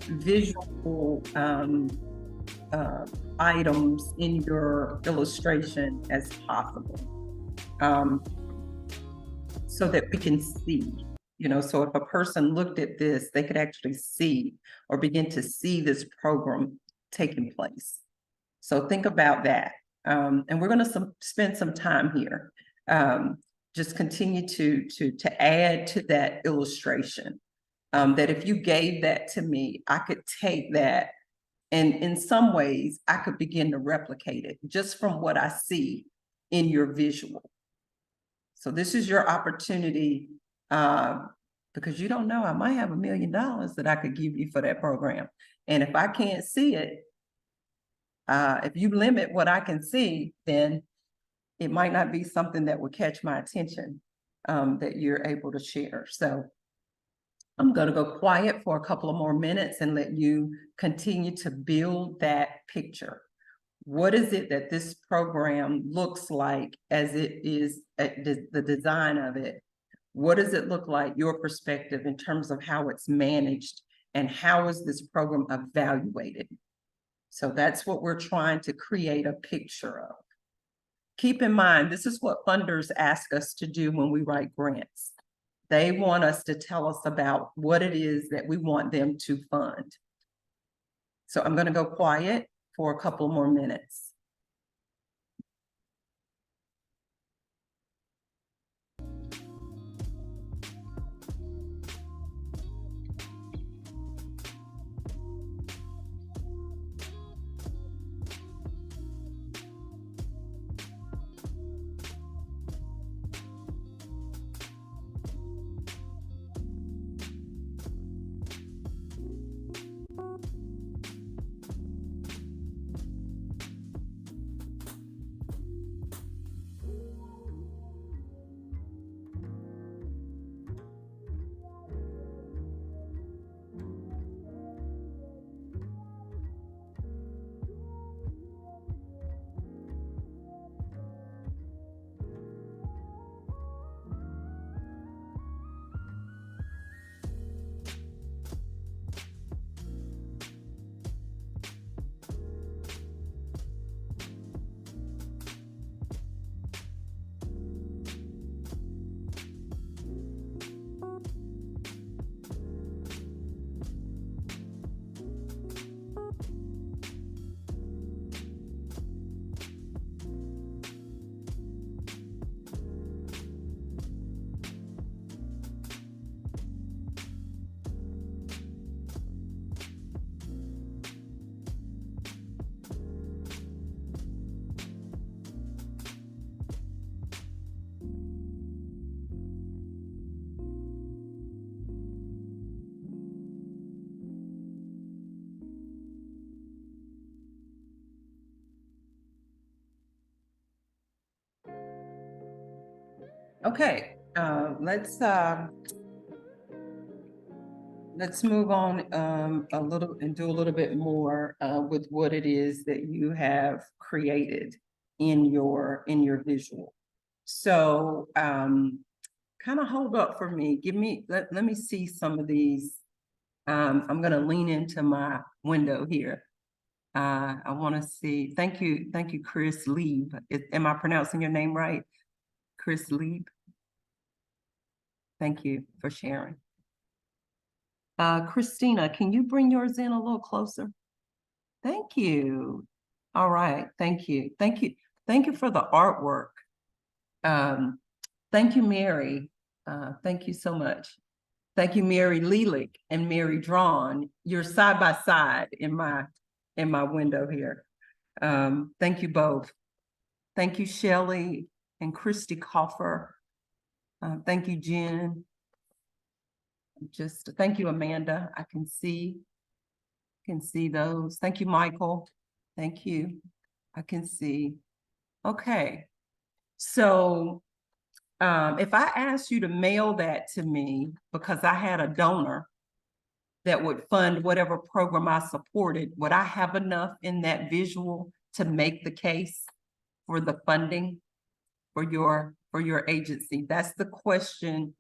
visual items in your illustration as possible. So that we can see, you know, so if a person looked at this, they could actually see or begin to see this program taking place. So think about that. And we're going to spend some time here. Just continue to add to that illustration. That if you gave that to me, I could take that and in some ways I could begin to replicate it just from what I see in your visual. So this is your opportunity, because you don't know, I might have $1 million that I could give you for that program. And if I can't see it, if you limit what I can see, then it might not be something that would catch my attention, that you're able to share. So I'm going to go quiet for a couple of more minutes and let you continue to build that picture. What is it that this program looks like as it is, the design of it? What does it look like, your perspective in terms of how it's managed and how is this program evaluated? So that's what we're trying to create a picture of. Keep in mind, this is what funders ask us to do when we write grants. They want us to tell us about what it is that we want them to fund. So I'm going to go quiet for a couple more minutes. Okay, let's move on a little and do a little bit more with what it is that you have created in your visual. So kind of hold up for me. Let me see some of these. I'm going to lean into my window here. I want to see. Thank you, Chris Lieb. Am I pronouncing your name right? Chris Lieb. Thank you for sharing. Christina, can you bring yours in a little closer? Thank you. All right, thank you. Thank you. Thank you for the artwork. Thank you, Mary. Thank you so much. Thank you, Mary Lelik and Mary Drawn. You're side by side in my window here. Thank you both. Thank you, Shelley and Christy Coffer. Thank you, Jen. Thank you, Amanda. I can see those. Thank you, Michael. Thank you. I can see. Okay. So if I asked you to mail that to me because I had a donor that would fund whatever program I supported, would I have enough in that visual to make the case for the funding for your agency? That's the question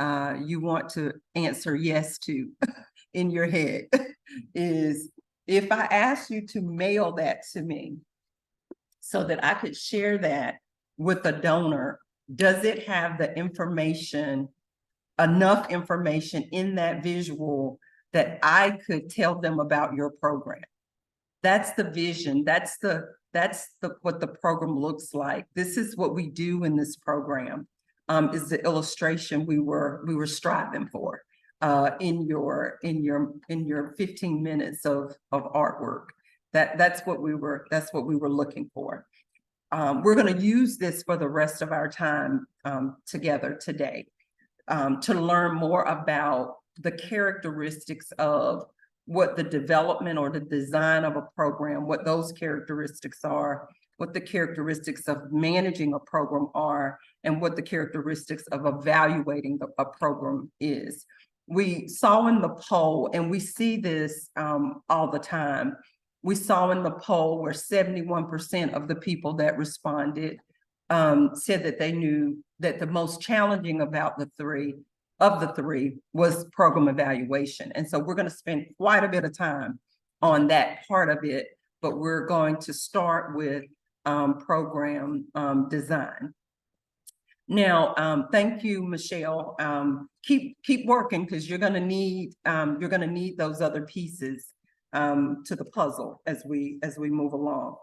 you want to answer yes to in your head is, if I asked you to mail that to me so that I could share that with a donor, does it have the information, enough information in that visual that I could tell them about your program? That's the vision. That's what the program looks like. This is what we do in this program. Is the illustration we were striving for in your 15 minutes of artwork. That's what we were looking for. We're going to use this for the rest of our time together today to learn more about the characteristics of what the development or the design of a program, what those characteristics are, what the characteristics of managing a program are, and what the characteristics of evaluating a program is. We saw in the poll, and we see this all the time, we saw in the poll where 71% of the people that responded said that they knew that the most challenging about the three was program evaluation. And so we're going to spend quite a bit of time on that part of it, but we're going to start with program design. Now, thank you, Michelle. Keep working, because you're going to need those other pieces to the puzzle as we move along.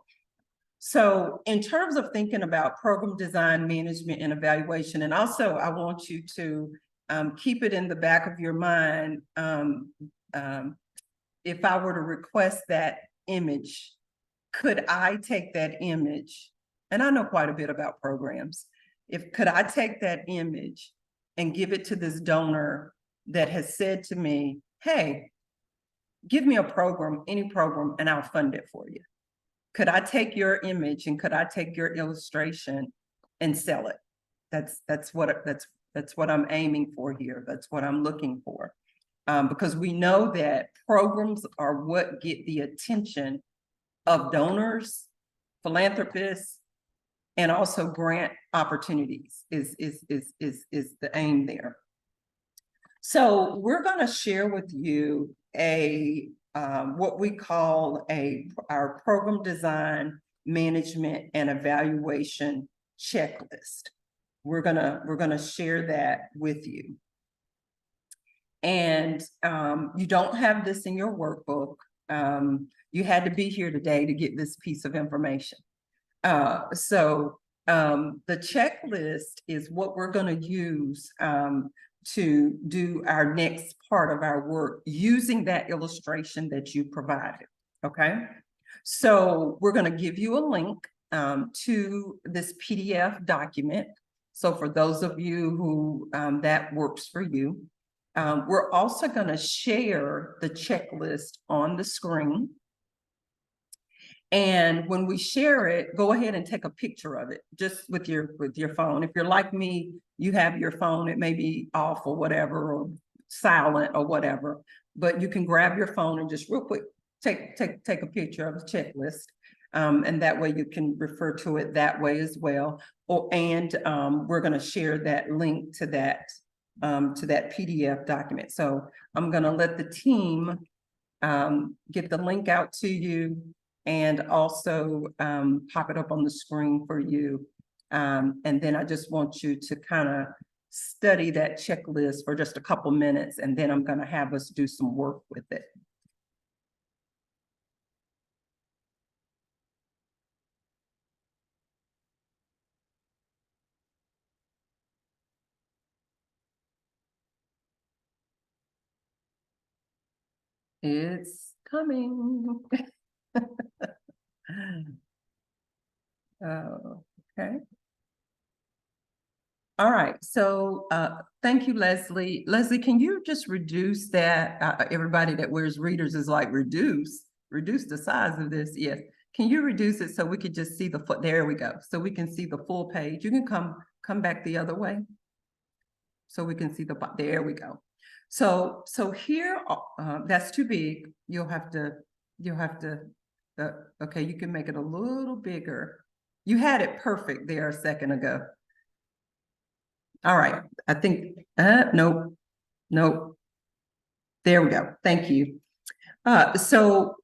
So in terms of thinking about program design, management, and evaluation, and also I want you to keep it in the back of your mind. If I were to request that image, could I take that image? And I know quite a bit about programs. Could I take that image and give it to this donor that has said to me, hey, give me a program, any program, and I'll fund it for you? Could I take your image and could I take your illustration and sell it? That's what I'm aiming for here. That's what I'm looking for. Because we know that programs are what get the attention of donors, philanthropists, and also grant opportunities is the aim there. So we're going to share with you what we call our program design, management, and evaluation checklist. We're gonna share that with you. And you don't have this in your workbook. You had to be here today to get this piece of information. So the checklist is what we're going to use to do our next part of our work using that illustration that you provided. Okay, so we're going to give you a link to this PDF document. So for those of you who that works for you, we're also going to share the checklist on the screen. And when we share it, go ahead and take a picture of it just with your phone. If you're like me, you have your phone, it may be off or whatever, or silent or whatever, but you can grab your phone and just real quick take a picture of the checklist. And that way you can refer to it that way as well. We're going to share that link to that PDF document. So I'm going to let the team get the link out to you and also pop it up on the screen for you. And then I just want you to kind of study that checklist for just a couple minutes, and then I'm going to have us do some work with it. It's coming. Okay. All right, so thank you, Leslie. Leslie, can you just reduce that? Everybody that wears readers is like, reduce the size of this. Yes. Can you reduce it so we could just see the foot? There we go. So we can see the full page. You can come back the other way so we can see there we go. So here, that's too big. You'll have to, okay, you can make it a little bigger. You had it perfect there a second ago. All right, I think, nope, nope. There we go. Thank you. So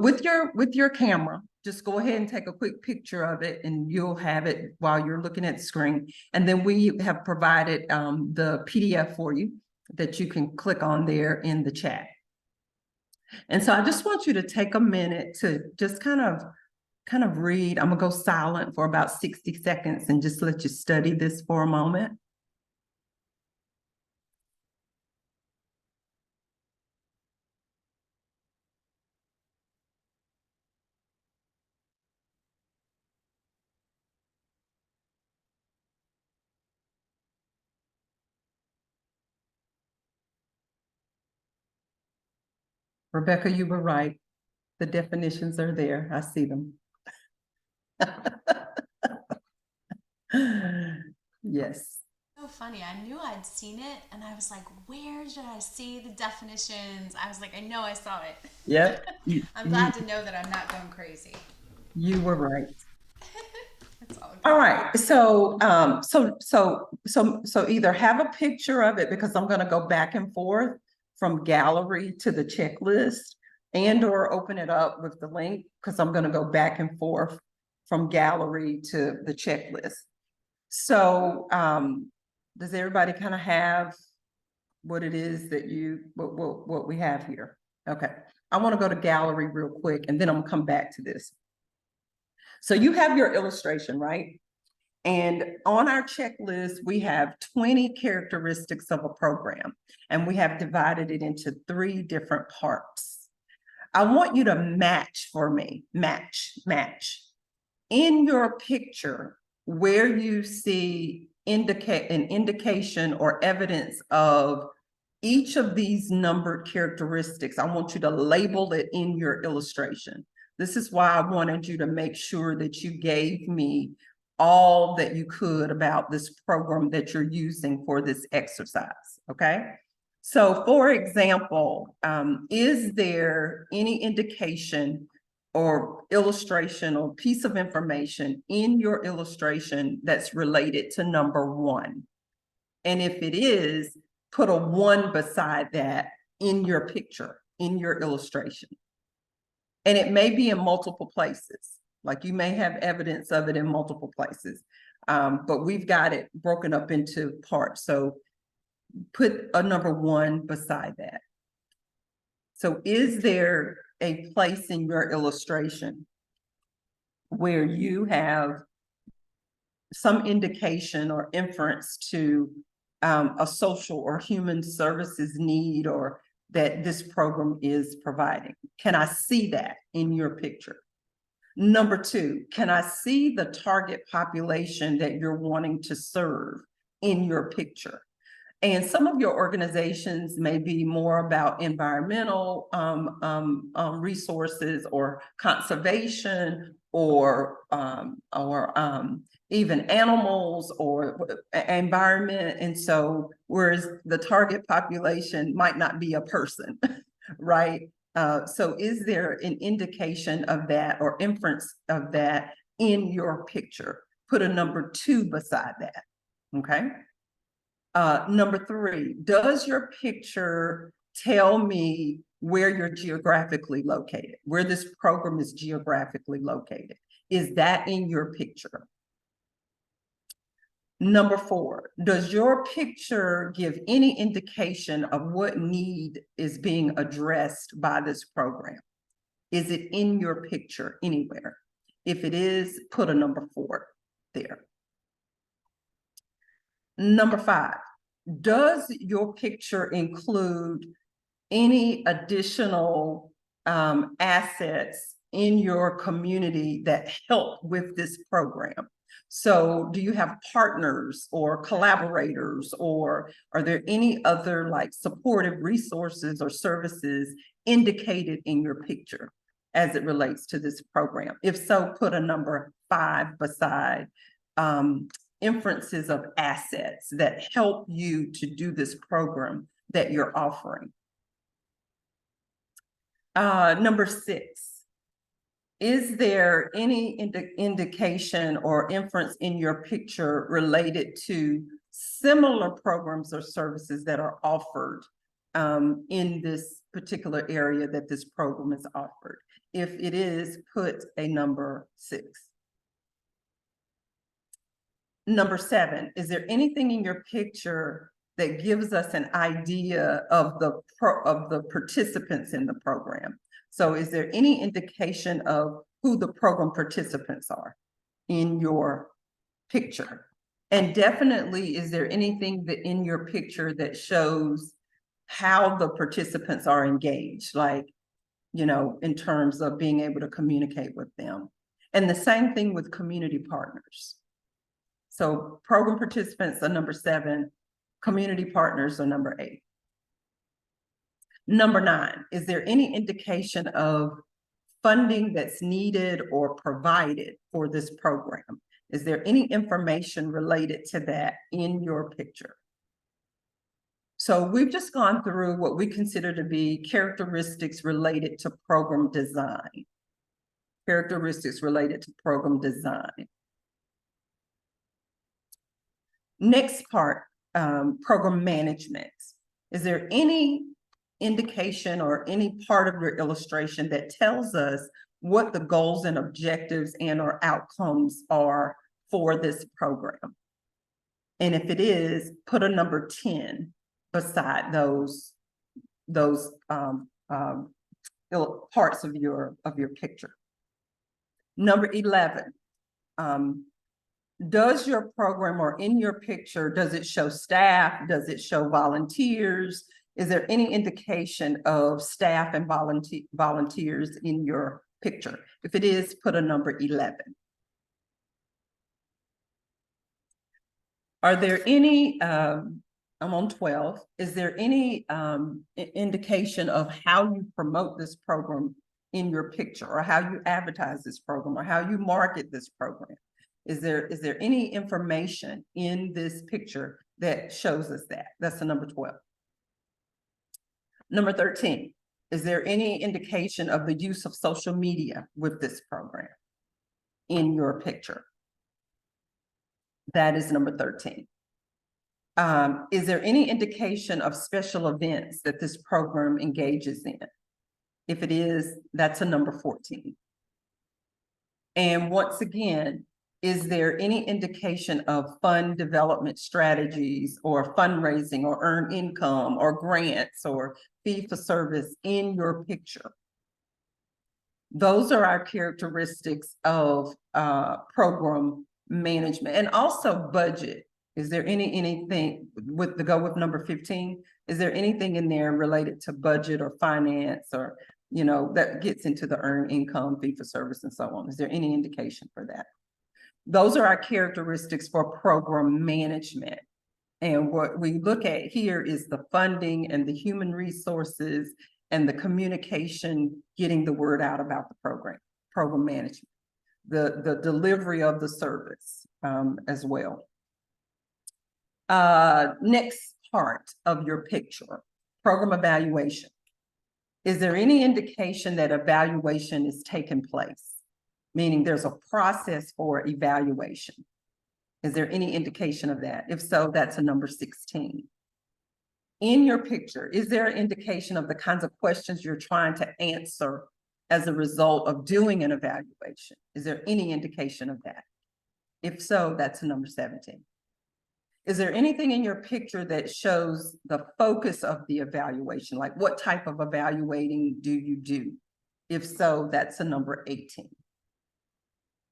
with your camera, just go ahead and take a quick picture of it and you'll have it while you're looking at the screen. And then we have provided the PDF for you that you can click on there in the chat. And so I just want you to take a minute to just kind of read. I'm gonna go silent for about 60 seconds and just let you study this for a moment. Rebecca, you were right. The definitions are there. I see them. Yes. So funny. I knew I'd seen it and I was like, where did I see the definitions? I was like, I know I saw it. Yep. I'm glad to know that I'm not going crazy. You were right. It's all good. All right. So, so either have a picture of it, because I'm going to go back and forth from gallery to the checklist, and or open it up with the link, because I'm going to go back and forth from gallery to the checklist. So, does everybody kind of have what it is that what we have here? Okay. I want to go to gallery real quick, and then I'm gonna come back to this. So you have your illustration, right? And on our checklist, we have 20 characteristics of a program, and we have divided it into 3 different parts. I want you to match for me, match. In your picture, where you see an indication or evidence of each of these numbered characteristics, I want you to label it in your illustration. This is why I wanted you to make sure that you gave me all that you could about this program that you're using for this exercise, okay? So for example, is there any indication or illustration or piece of information in your illustration that's related to number 1? And if it is, put a 1 beside that in your picture, in your illustration. And it may be in multiple places. Like you may have evidence of it in multiple places, but we've got it broken up into parts. So put a number 1 beside that. So is there a place in your illustration where you have some indication or inference to a social or human services need, or that this program is providing? Can I see that in your picture? Number 2, can I see the target population that you're wanting to serve in your picture? And some of your organizations may be more about environmental resources or conservation or even animals or environment. And so, whereas the target population might not be a person, right? So is there an indication of that or inference of that in your picture? Put a number 2 beside that, okay? Number 3, does your picture tell me where you're geographically located, where this program is geographically located? Is that in your picture? Number 4, does your picture give any indication of what need is being addressed by this program? Is it in your picture anywhere? If it is, put a number 4 there. Number 5, does your picture include any additional assets in your community that help with this program? So do you have partners or collaborators, or are there any other like supportive resources or services indicated in your picture as it relates to this program? If so, put a number 5 beside inferences of assets that help you to do this program that you're offering. Number 6, is there any indication or inference in your picture related to similar programs or services that are offered in this particular area that this program is offered? If it is, put a number 6. Number 7, is there anything in your picture that gives us an idea of the participants in the program? So is there any indication of who the program participants are in your picture? And definitely, is there anything that in your picture that shows how the participants are engaged, like, you know, in terms of being able to communicate with them? And the same thing with community partners. So program participants are number 7, community partners are number 8. Number 9, is there any indication of funding that's needed or provided for this program? Is there any information related to that in your picture? So we've just gone through what we consider to be characteristics related to program design. Characteristics related to program design. Next part, program management. Is there any indication or any part of your illustration that tells us what the goals and objectives and or outcomes are for this program? And if it is, put a number 10 beside those parts of your picture. Number 11, does your program or in your picture, does it show staff? Does it show volunteers? Is there any indication of staff and volunteers in your picture? If it is, put a number 11. Are there any, I'm on 12, is there any indication of how you promote this program in your picture, or how you advertise this program, or how you market this program? Is there any information in this picture that shows us that? That's the number 12. Number 13, is there any indication of the use of social media with this program in your picture? That is number 13. Is there any indication of special events that this program engages in? If it is, that's a number 14. And once again, is there any indication of fund development strategies or fundraising or earned income or grants or fee for service in your picture? Those are our characteristics of program management, and also budget. Is there anything with the go with number 15? Is there anything in there related to budget or finance, or, you know, that gets into the earned income, fee for service, and so on? Is there any indication for that? Those are our characteristics for program management. And what we look at here is the funding and the human resources and the communication, getting the word out about the program management, the delivery of the service as well. Next part of your picture, program evaluation. Is there any indication that evaluation is taking place? Meaning there's a process for evaluation. Is there any indication of that? If so, that's a number 16. In your picture, is there an indication of the kinds of questions you're trying to answer as a result of doing an evaluation? Is there any indication of that? If so, that's a number 17. Is there anything in your picture that shows the focus of the evaluation? Like, what type of evaluating do you do? If so, that's a number 18.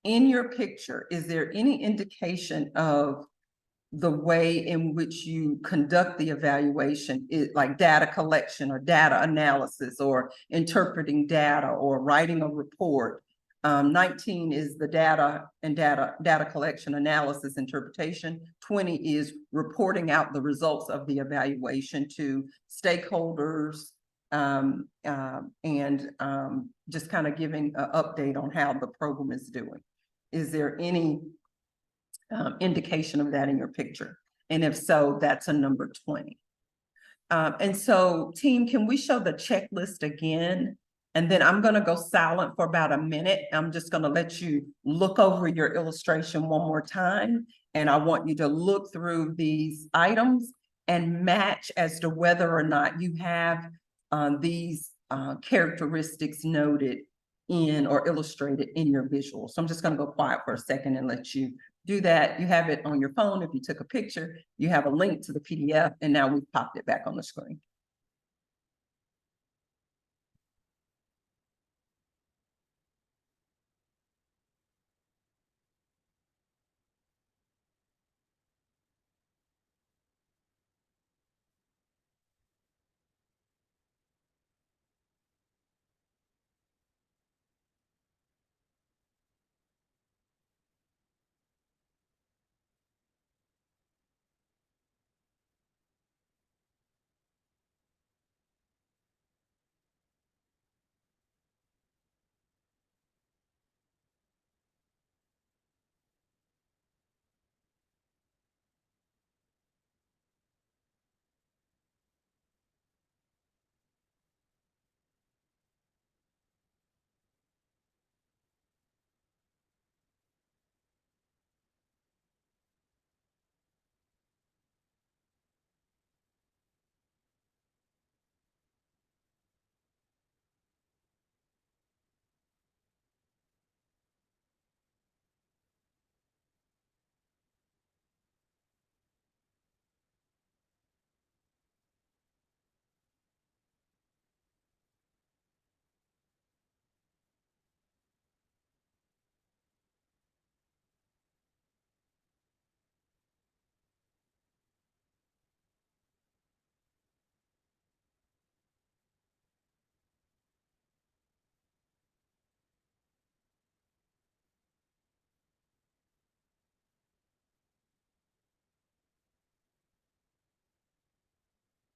In your picture, is there any indication of the way in which you conduct the evaluation, like data collection or data analysis or interpreting data or writing a report? 19 is the data collection, analysis, interpretation. 20 is reporting out the results of the evaluation to stakeholders, and just kind of giving an update on how the program is doing. Is there any indication of that in your picture? And if so, that's a number 20. And so, team, can we show the checklist again And then I'm gonna go silent for about a minute. I'm just gonna let you look over your illustration one more time. And I want you to look through these items and match as to whether or not you have these characteristics noted in or illustrated in your visual. So I'm just gonna go quiet for a second and let you do that. You have it on your phone. If you took a picture, you have a link to the PDF, and now we've popped it back on the screen.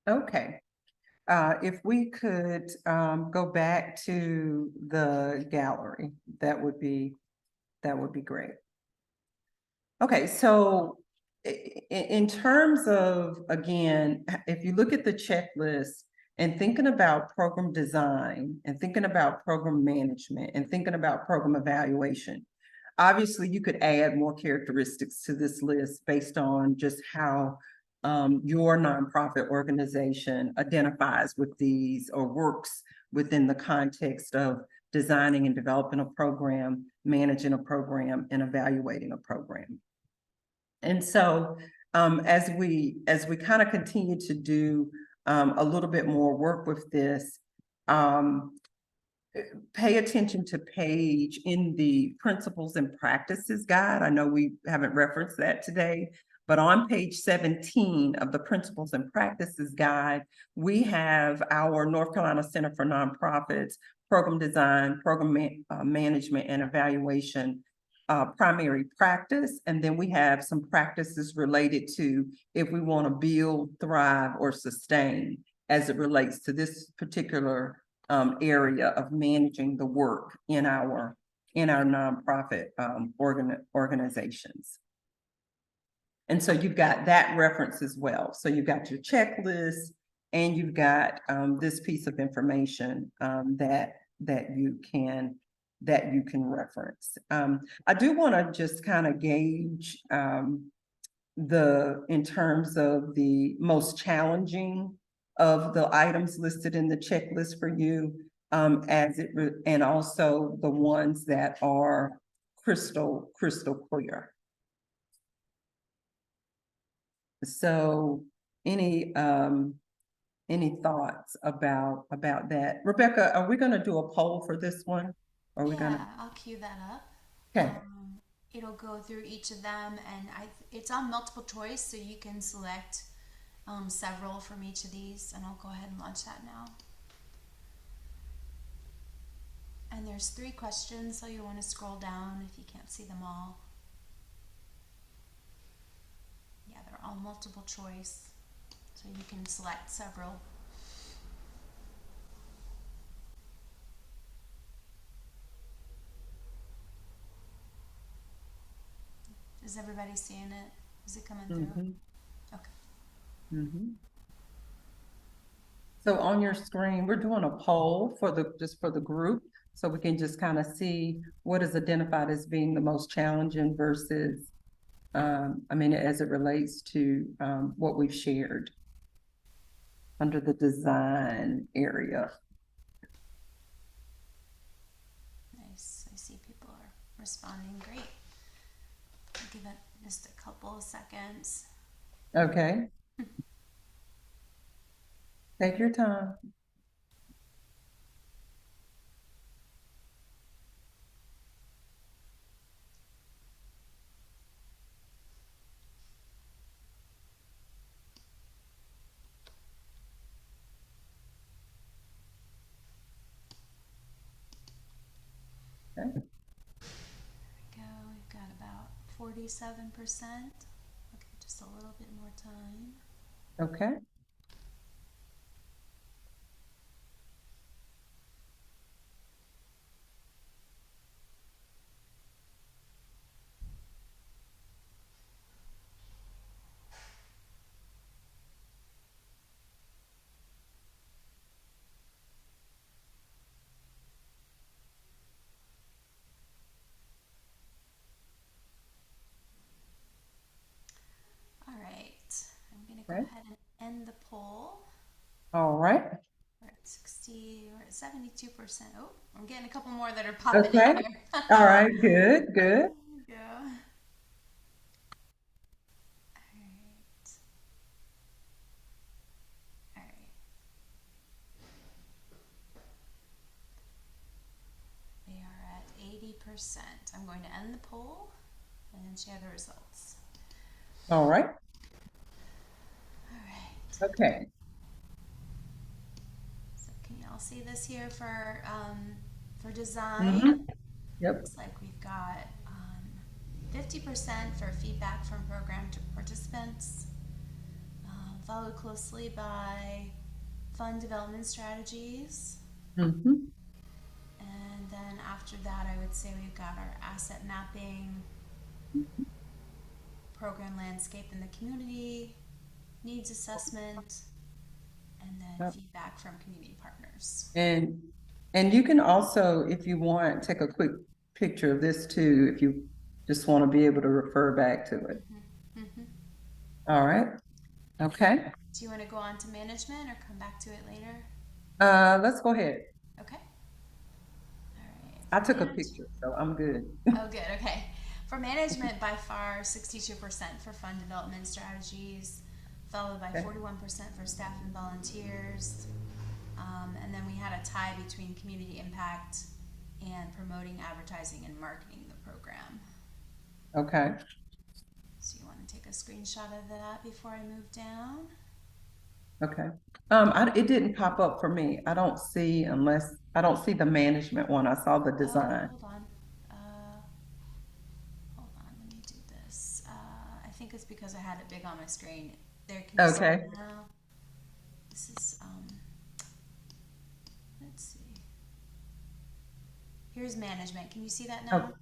Okay. If we could go back to the gallery, that would be great. Okay, so in terms of, again, if you look at the checklist and thinking about program design and thinking about program management and thinking about program evaluation, obviously you could add more characteristics to this list based on just how your nonprofit organization identifies with these or works within the context of designing and developing a program, managing a program, and evaluating a program. And so as we kind of continue to do a little bit more work with this, pay attention to page in the principles and practices guide. I know we haven't referenced that today, but on page 17 of the principles and practices guide, we have our North Carolina Center for Nonprofits program design, program management and evaluation primary practice. And then we have some practices related to if we want to build, thrive, or sustain as it relates to this particular area of managing the work in our nonprofit organizations. And so you've got that reference as well. So you've got your checklist and you've got this piece of information that you can reference. I do want to just kind of gauge in terms of the most challenging of the items listed in the checklist for you, and also the ones that are crystal clear. So any thoughts about that? Rebecca, are we going to do a poll for this one? Are we gonna? I'll cue that up. Okay. It'll go through each of them, and it's on multiple choice, so you can select several from each of these, and I'll go ahead and launch that now. And there's 3 questions, so you want to scroll down if you can't see them all. Yeah, they're all multiple choice, so you can select several. Is everybody seeing it? Is it coming through? Okay. So on your screen, we're doing a poll for just for the group, so we can just kind of see what is identified as being the most challenging versus, I mean, as it relates to, what we've shared under the design area. Nice. I see people are responding. Great. I'll give it just a couple of seconds. Okay. Take your time. Okay. There we go. We've got about 47%. Okay, just a little bit more time. Okay. All right. I'm going to go Okay. ahead and end the poll. All right. We're at 60, we're at 72%. Oh, I'm getting a couple more that are popping Okay. in here. All right. Good. Good. There we go. All right. All right. We are at 80%. I'm going to end the poll and share the results. All right. All right. Okay. So can y'all see this here for design? Mhm. Yep. Looks like we've got 50% for feedback from program participants, followed closely by fund development strategies. Mhm. And then after that, I would say we've got our asset mapping, program landscape in the community, needs assessment, and then Yep. feedback from community partners. And you can also, if you want, take a quick picture of this too, if you just want to be able to refer back to it. Mhm. All right. Okay. Do you want to go on to management or come back to it later? Let's go ahead. Okay. All right. I took a Manage- picture, so I'm good. Oh, good. Okay. For management, by far, 62% for fund development strategies, followed by Okay. 41% for staff and volunteers. And then we had a tie between community impact and promoting, advertising, and marketing the program. Okay. So you want to take a screenshot of that before I move down? Okay. It didn't pop up for me. I don't see the management one. I saw the design. Hold on. Hold on. Let me do this. I think it's because I had it big on my screen. There, can you see Okay. it now? This is let's see. Here's management. Can you see that now?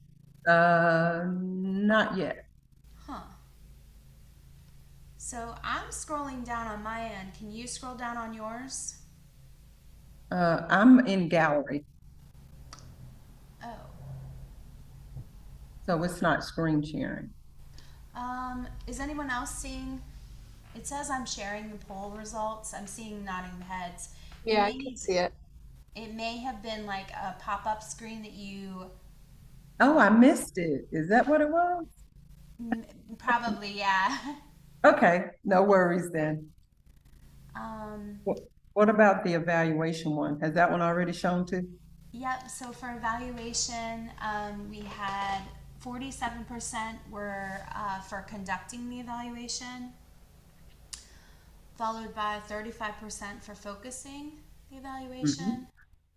Not yet. Huh. So I'm scrolling down on my end. Can you scroll down on yours? I'm in gallery, Oh. so it's not screen sharing. Is anyone else seeing? It says I'm sharing the poll results. I'm seeing nodding heads. Yeah, I can see it. It may have been like a pop-up screen that you Oh, I missed it. Is that what it was? probably, yeah. Okay, no worries then. Um, What about the evaluation one? Has that one already shown too? Yep, so for evaluation, we had 47% were for conducting the evaluation, followed by 35% for focusing the evaluation.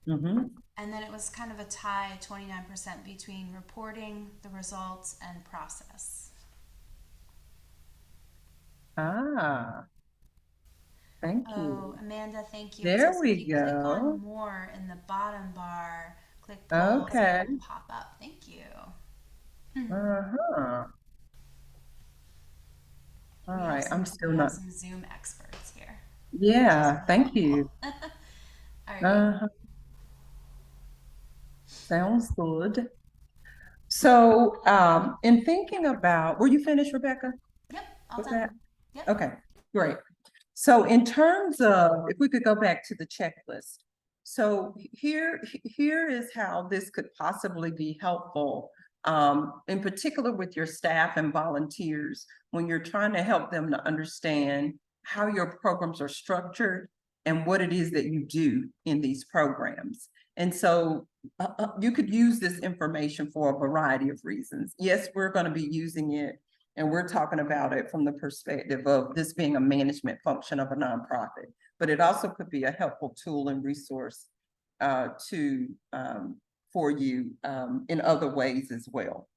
Mm-hmm. And then it was kind of a tie, 29% between reporting the results and process. Ah, thank Oh, you. Amanda, thank you. It There says we if you click go. on more in the bottom bar, click polls, Okay. it'll pop up. Thank you. Uh-huh. All We have right, some- I'm still we have not. some Zoom experts here. Yeah, thank you. All right. Uh, sounds good. So, in thinking about, were you finished, Rebecca? Yep, all With done. that? Yep. Okay, great. So in terms of, if we could go back to the checklist. So here is how this could possibly be helpful, in particular with your staff and volunteers, when you're trying to help them to understand how your programs are structured and what it is that you do in these programs. And so you could use this information for a variety of reasons. Yes, we're going to be using it, and we're talking about it from the perspective of this being a management function of a nonprofit, but it also could be a helpful tool and resource for you in other ways as well.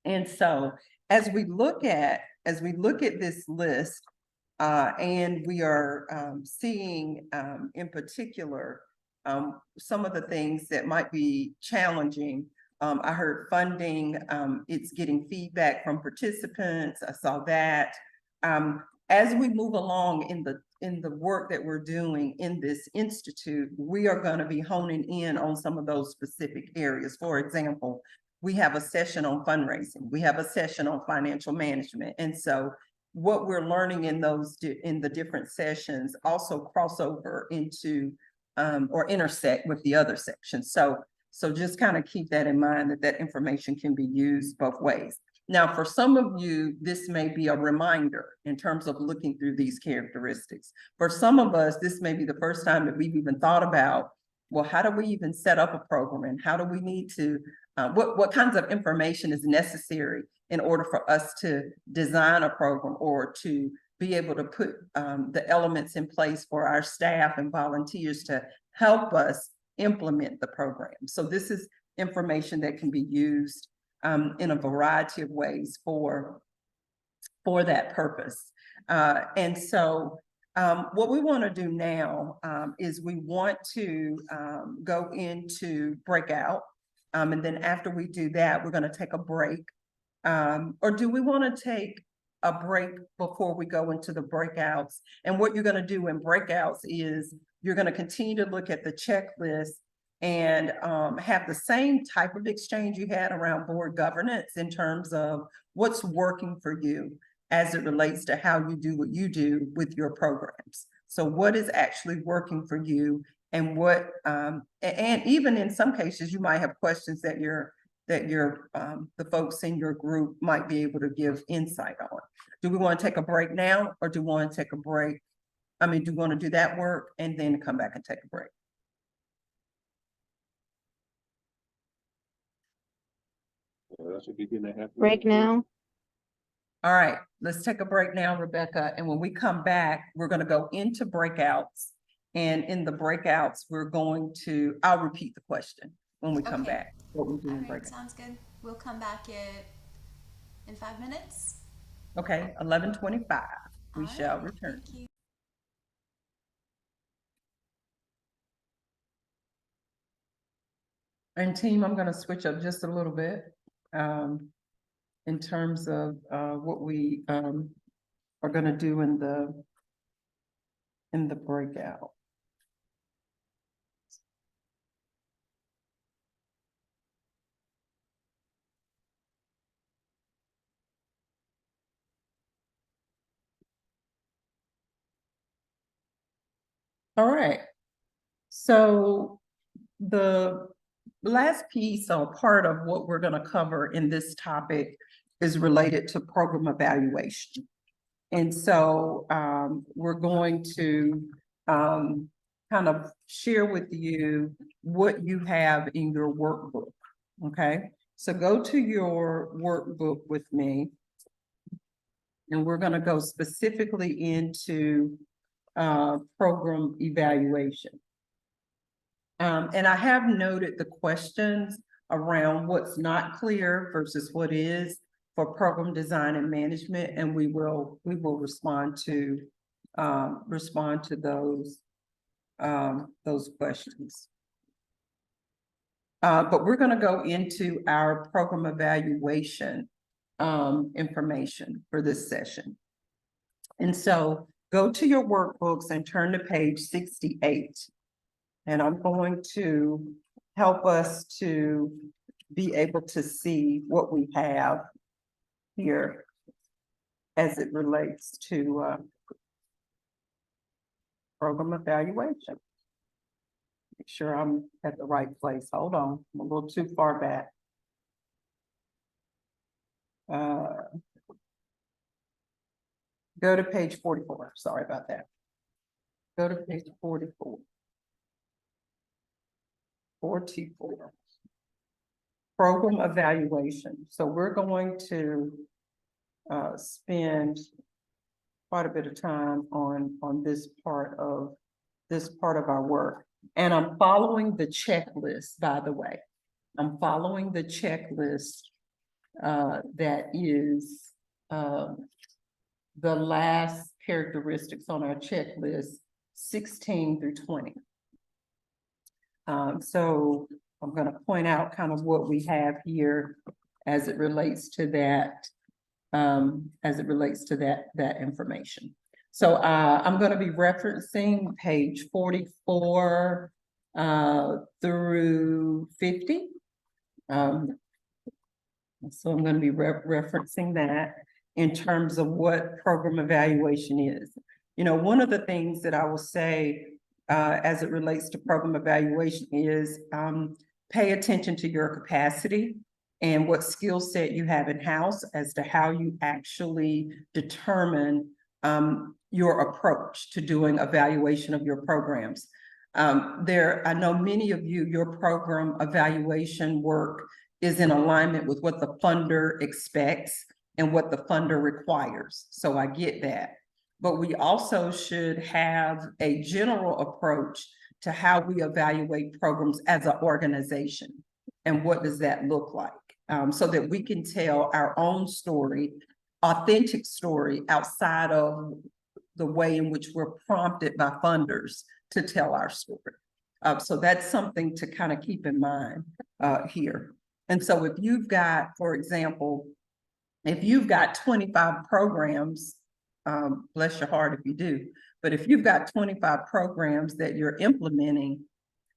And so as we look at this list, and we are seeing in particular some of the things that might be challenging. I heard funding, it's getting feedback from participants. I saw that. As we move along in the work that we're doing in this institute, we are going to be honing in on some of those specific areas. For example, we have a session on fundraising. We have a session on financial management. And so what we're learning in the different sessions also cross over into or intersect with the other sections. So just kind of keep that in mind, that information can be used both ways. Now, for some of you, this may be a reminder in terms of looking through these characteristics. For some of us, this may be the first time that we've even thought about, well, how do we even set up a program, and how do we need to, what kinds of information is necessary in order for us to design a program or to be able to put the elements in place for our staff and volunteers to help us implement the program. So this is information that can be used in a variety of ways for that purpose. And so what we want to do now is we want to go into breakout. And then after we do that, we're going to take a break. Or do we want to take a break before we go into the breakouts? And what you're going to do in breakouts is you're going to continue to look at the checklist and have the same type of exchange you had around board governance in terms of what's working for you as it relates to how you do what you do with your programs. So what is actually working for you, and what, and even in some cases, you might have questions that the folks in your group might be able to give insight on. Do we want to take a break now, or do we want to take a break? I mean, do we want to do that work and then come back and take a break? Break now. All right, let's take a break now, Rebecca. And when we come back, we're going to go into breakouts. And in the breakouts, I'll repeat the question when we come Okay. back. What we do All in right, breakout. sounds good. We'll come back in 5 minutes. Okay, 11:25. We All shall right, return. thank you. And team, I'm going to switch up just a little bit in terms of what we are going to do in the breakout. All right. So the last piece or part of what we're going to cover in this topic is related to program evaluation. And so we're going to kind of share with you what you have in your workbook. Okay, so go to your workbook with me. And we're going to go specifically into program evaluation. And I have noted the questions around what's not clear versus what is for program design and management, and we will respond to those questions. But we're going to go into our program evaluation information for this session. And so go to your workbooks and turn to page 68. And I'm going to help us to be able to see what we have here as it relates to program evaluation. Make sure I'm at the right place. Hold on, I'm a little too far back. Go to page 44. Sorry about that. Go to page 44. 44. Program evaluation. So we're going to spend quite a bit of time on this part of our work. And I'm following the checklist, by the way. I'm following the checklist that is the last characteristics on our checklist, 16 through 20. So I'm going to point out kind of what we have here as it relates to that, that information. So I'm going to be referencing page 44 through 50. So I'm going to be referencing that in terms of what program evaluation is. You know, one of the things that I will say as it relates to program evaluation is pay attention to your capacity and what skill set you have in-house as to how you actually determine your approach to doing evaluation of your programs. I know many of you, your program evaluation work is in alignment with what the funder expects and what the funder requires. So I get that. But we also should have a general approach to how we evaluate programs as an organization. And what does that look like? So that we can tell our own story, authentic story, outside of the way in which we're prompted by funders to tell our story. So that's something to kind of keep in mind here. And so if you've got, for example, if you've got 25 programs, bless your heart if you do, but if you've got 25 programs that you're implementing,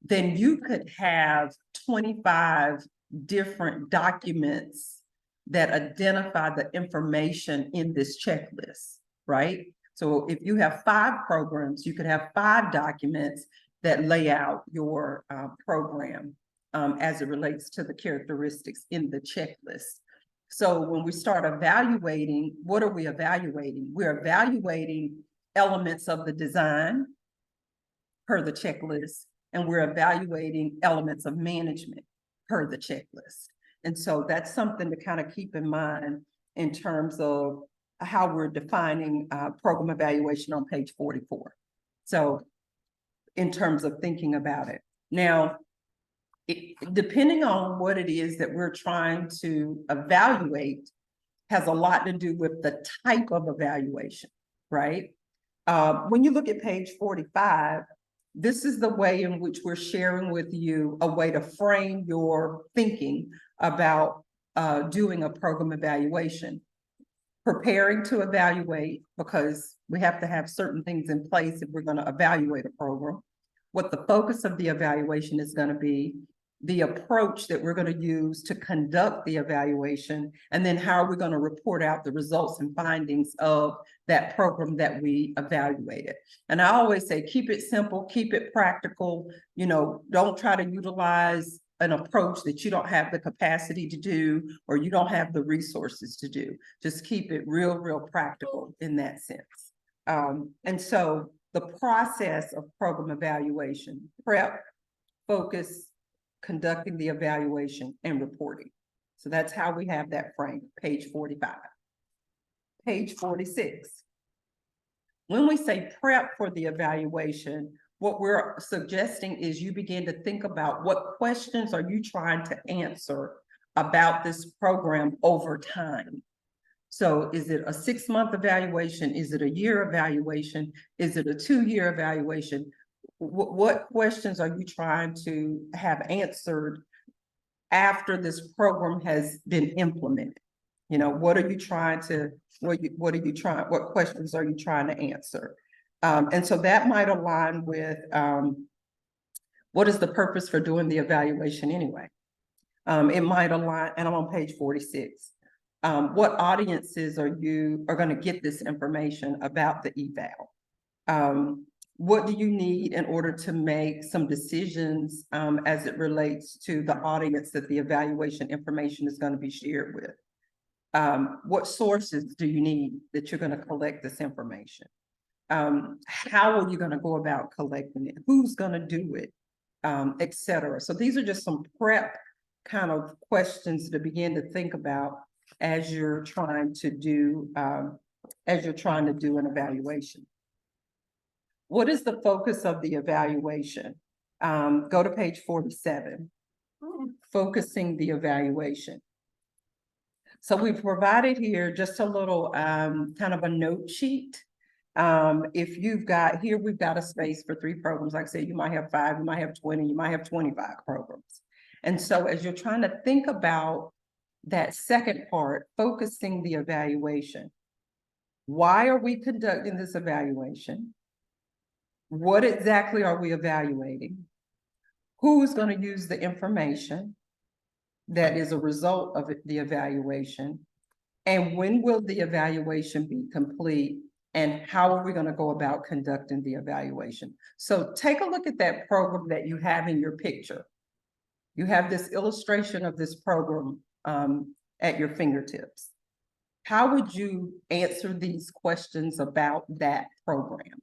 then you could have 25 different documents that identify the information in this checklist, right? So if you have 5 programs, you could have 5 documents that lay out your program as it relates to the characteristics in the checklist. So when we start evaluating, what are we evaluating? We're evaluating elements of the design per the checklist, and we're evaluating elements of management per the checklist. And so that's something to kind of keep in mind in terms of how we're defining program evaluation on page 44. So in terms of thinking about it. Now, depending on what it is that we're trying to evaluate has a lot to do with the type of evaluation, right? When you look at page 45, this is the way in which we're sharing with you a way to frame your thinking about doing a program evaluation. Preparing to evaluate, because we have to have certain things in place if we're going to evaluate a program. What the focus of the evaluation is going to be, the approach that we're going to use to conduct the evaluation, and then how are we going to report out the results and findings of that program that we evaluated. And I always say, keep it simple, keep it practical, you know, don't try to utilize an approach that you don't have the capacity to do, or you don't have the resources to do. Just keep it real practical in that sense. And so the process of program evaluation, prep, focus, conducting the evaluation, and reporting. So that's how we have that frame, page 45. Page 46. When we say prep for the evaluation, what we're suggesting is you begin to think about what questions are you trying to answer about this program over time. So is it a 6-month evaluation? Is it a year evaluation? Is it a 2-year evaluation? What questions are you trying to have answered after this program has been implemented? You know, what are you trying to, what questions are you trying to answer? And so that might align with, what is the purpose for doing the evaluation anyway? It might align, and I'm on page 46. What audiences are going to get this information about the eval? What do you need in order to make some decisions as it relates to the audience that the evaluation information is going to be shared with? What sources do you need that you're going to collect this information? How are you going to go about collecting it? Who's going to do it? Et cetera. So these are just some prep kind of questions to begin to think about as you're trying to do an evaluation. What is the focus of the evaluation? Go to page 47. Focusing the evaluation. So we've provided here just a little kind of a note sheet. If you've got, here we've got a space for 3 programs. Like I said, you might have 5, you might have 20, you might have 25 programs. And so as you're trying to think about that second part, focusing the evaluation, why are we conducting this evaluation? What exactly are we evaluating? Who's going to use the information that is a result of the evaluation? And when will the evaluation be complete? And how are we going to go about conducting the evaluation? So take a look at that program that you have in your picture. You have this illustration of this program at your fingertips. How would you answer these questions about that program?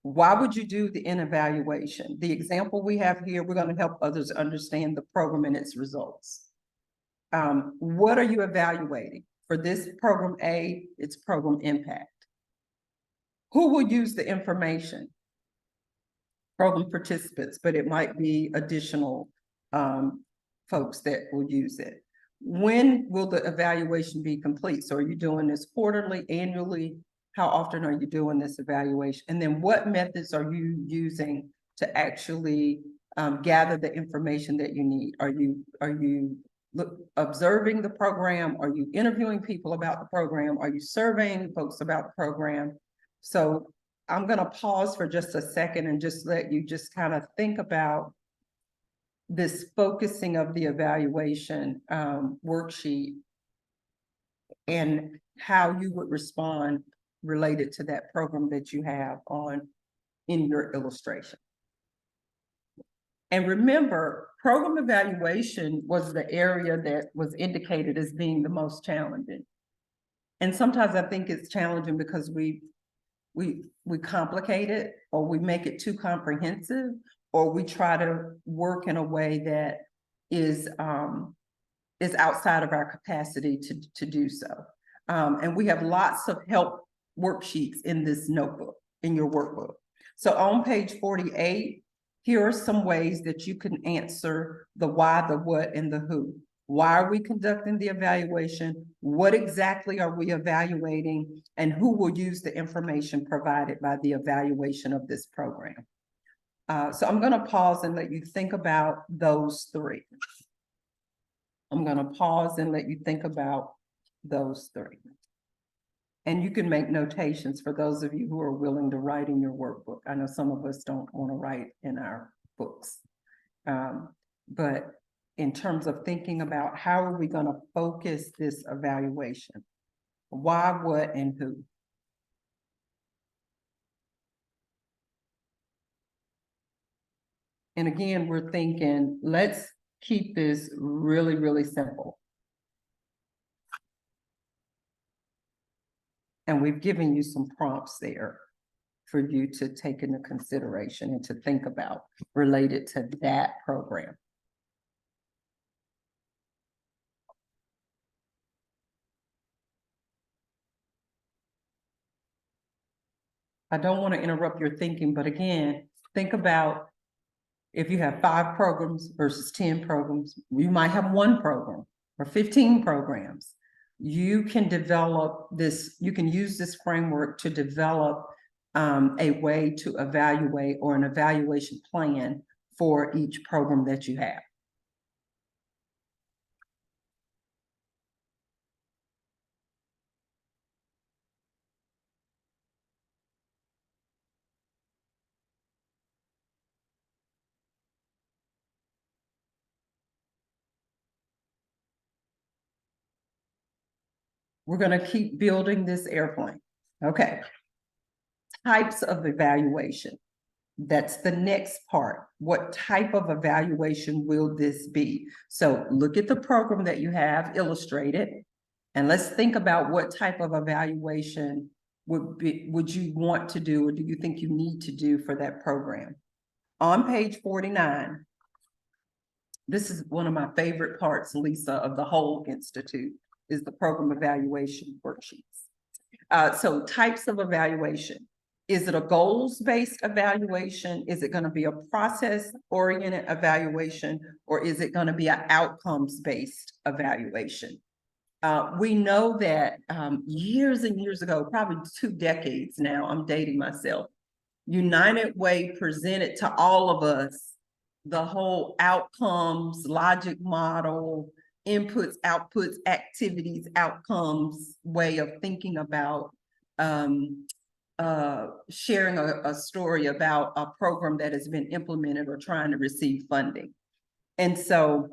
Why would you do an evaluation? The example we have here, we're going to help others understand the program and its results. What are you evaluating? For this program A, it's program impact. Who will use the information? Program participants, but it might be additional folks that will use it. When will the evaluation be complete? So are you doing this quarterly, annually? How often are you doing this evaluation? And then what methods are you using to actually gather the information that you need? Are you observing the program? Are you interviewing people about the program? Are you surveying folks about the program? So I'm going to pause for just a second and just let you just kind of think about this focusing of the evaluation worksheet and how you would respond related to that program that you have in your illustration. And remember, program evaluation was the area that was indicated as being the most challenging. And sometimes I think it's challenging because we complicate it, or we make it too comprehensive, or we try to work in a way that is outside of our capacity to do so. And we have lots of help worksheets in this notebook, in your workbook. So on page 48, here are some ways that you can answer the why, the what, and the who. Why are we conducting the evaluation? What exactly are we evaluating? And who will use the information provided by the evaluation of this program? So I'm going to pause and let you think about those 3. I'm going to pause and let you think about those 3. And you can make notations for those of you who are willing to write in your workbook. I know some of us don't want to write in our books. But in terms of thinking about how are we going to focus this evaluation? Why, what, and who? And again, we're thinking, let's keep this really, really simple. And we've given you some prompts there for you to take into consideration and to think about related to that program. I don't want to interrupt your thinking, but again, think about if you have 5 programs versus 10 programs, you might have 1 program or 15 programs. You can develop this, you can use this framework to develop a way to evaluate, or an evaluation plan for each program that you have. We're gonna keep building this airplane. Okay. Types of evaluation. That's the next part. What type of evaluation will this be? So look at the program that you have illustrated, and let's think about what type of evaluation would you want to do, or do you think you need to do for that program? On page 49, this is one of my favorite parts, Lisa, of the whole institute, is the program evaluation worksheets. So types of evaluation. Is it a goals-based evaluation? Is it going to be a process-oriented evaluation? Or is it going to be an outcomes-based evaluation? We know that years and years ago, probably 2 decades now, I'm dating myself, United Way presented to all of us the whole outcomes, logic model, inputs, outputs, activities, outcomes way of thinking about sharing a story about a program that has been implemented or trying to receive funding. And so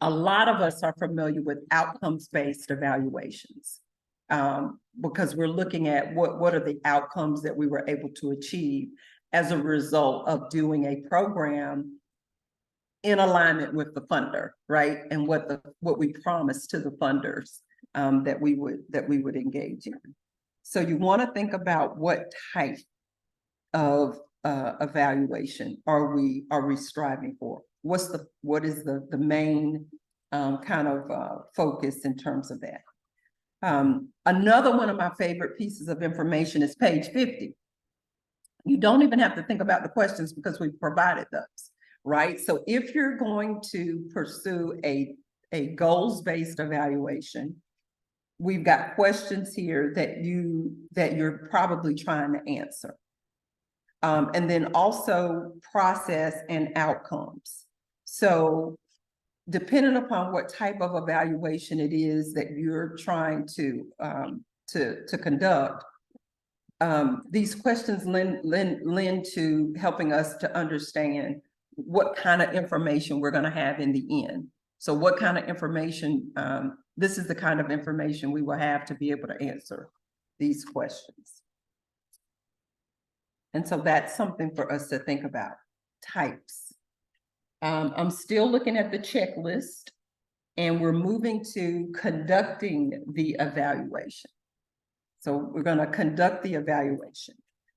a lot of us are familiar with outcomes-based evaluations because we're looking at what are the outcomes that we were able to achieve as a result of doing a program in alignment with the funder, right? And what we promised to the funders that we would engage in. So you want to think about what type of evaluation are we striving for? What is the main kind of focus in terms of that? Another one of my favorite pieces of information is page 50. You don't even have to think about the questions because we've provided those, right? So if you're going to pursue a goals-based evaluation, we've got questions here that you're probably trying to answer. And then also process and outcomes. So depending upon what type of evaluation it is that you're trying to conduct, these questions lend to helping us to understand what kind of information we're going to have in the end. So what kind of information, this is the kind of information we will have to be able to answer these questions. And so that's something for us to think about, types. I'm still looking at the checklist, and we're moving to conducting the evaluation. So we're going to conduct the evaluation.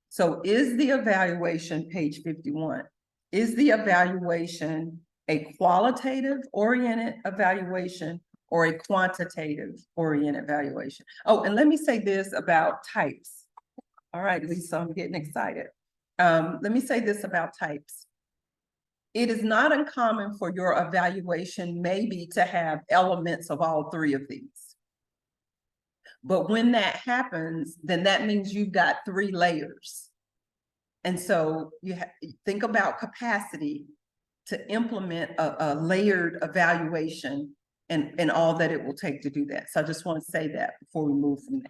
So is the evaluation, page 51, is the evaluation a qualitative oriented evaluation or a quantitative oriented evaluation? Oh, and let me say this about types. All right, Lisa, I'm getting excited. Let me say this about types. It is not uncommon for your evaluation maybe to have elements of all 3 of these. But when that happens, then that means you've got 3 layers. And so you think about capacity to implement a layered evaluation and all that it will take to do that. So I just want to say that before we move from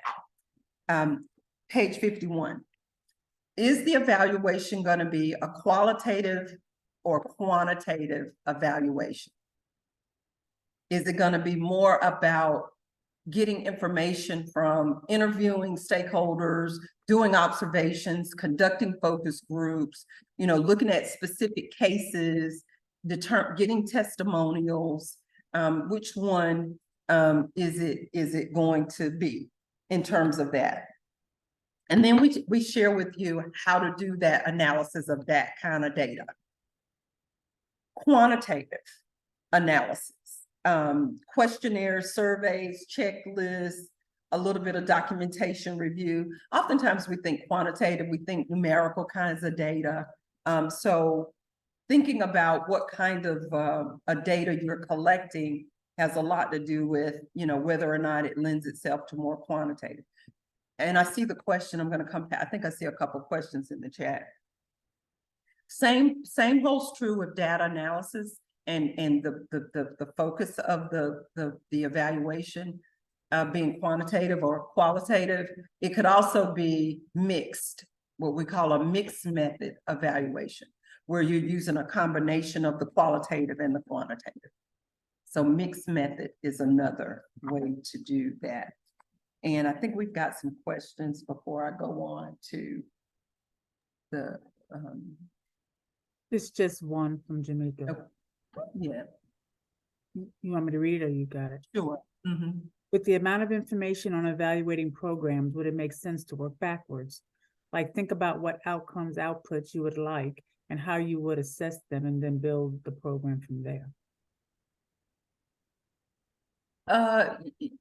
that. Page 51. Is the evaluation going to be a qualitative or quantitative evaluation? Is it going to be more about getting information from interviewing stakeholders, doing observations, conducting focus groups, looking at specific cases, getting testimonials? Which one is it going to be in terms of that? And then we share with you how to do that analysis of that kind of data. Quantitative analysis, questionnaires, surveys, checklists, a little bit of documentation review. Oftentimes we think quantitative, we think numerical kinds of data. So thinking about what kind of a data you're collecting has a lot to do with, whether or not it lends itself to more quantitative. And I see the question, I'm going to come back. I think I see a couple of questions in the chat. Same holds true with data analysis and the focus of the evaluation being quantitative or qualitative. It could also be mixed, what we call a mixed method evaluation, where you're using a combination of the qualitative and the quantitative. So mixed method is another way to do that. And I think we've got some questions before I go on to the, It's just one from Jamaica. yeah, You want me to read it or you got it? sure. Mhm. With the amount of information on evaluating programs, would it make sense to work backwards? Like think about what outcomes, outputs you would like and how you would assess them and then build the program from there.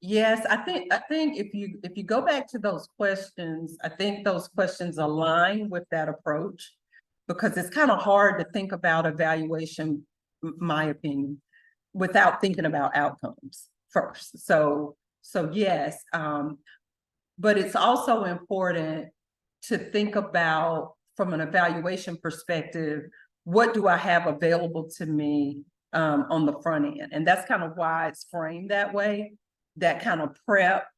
Yes, I think if you go back to those questions, I think those questions align with that approach. Because it's kind of hard to think about evaluation, my opinion, without thinking about outcomes first. So yes, but it's also important to think about from an evaluation perspective, what do I have available to me on the front end? And that's kind of why it's framed that way, that kind of prep,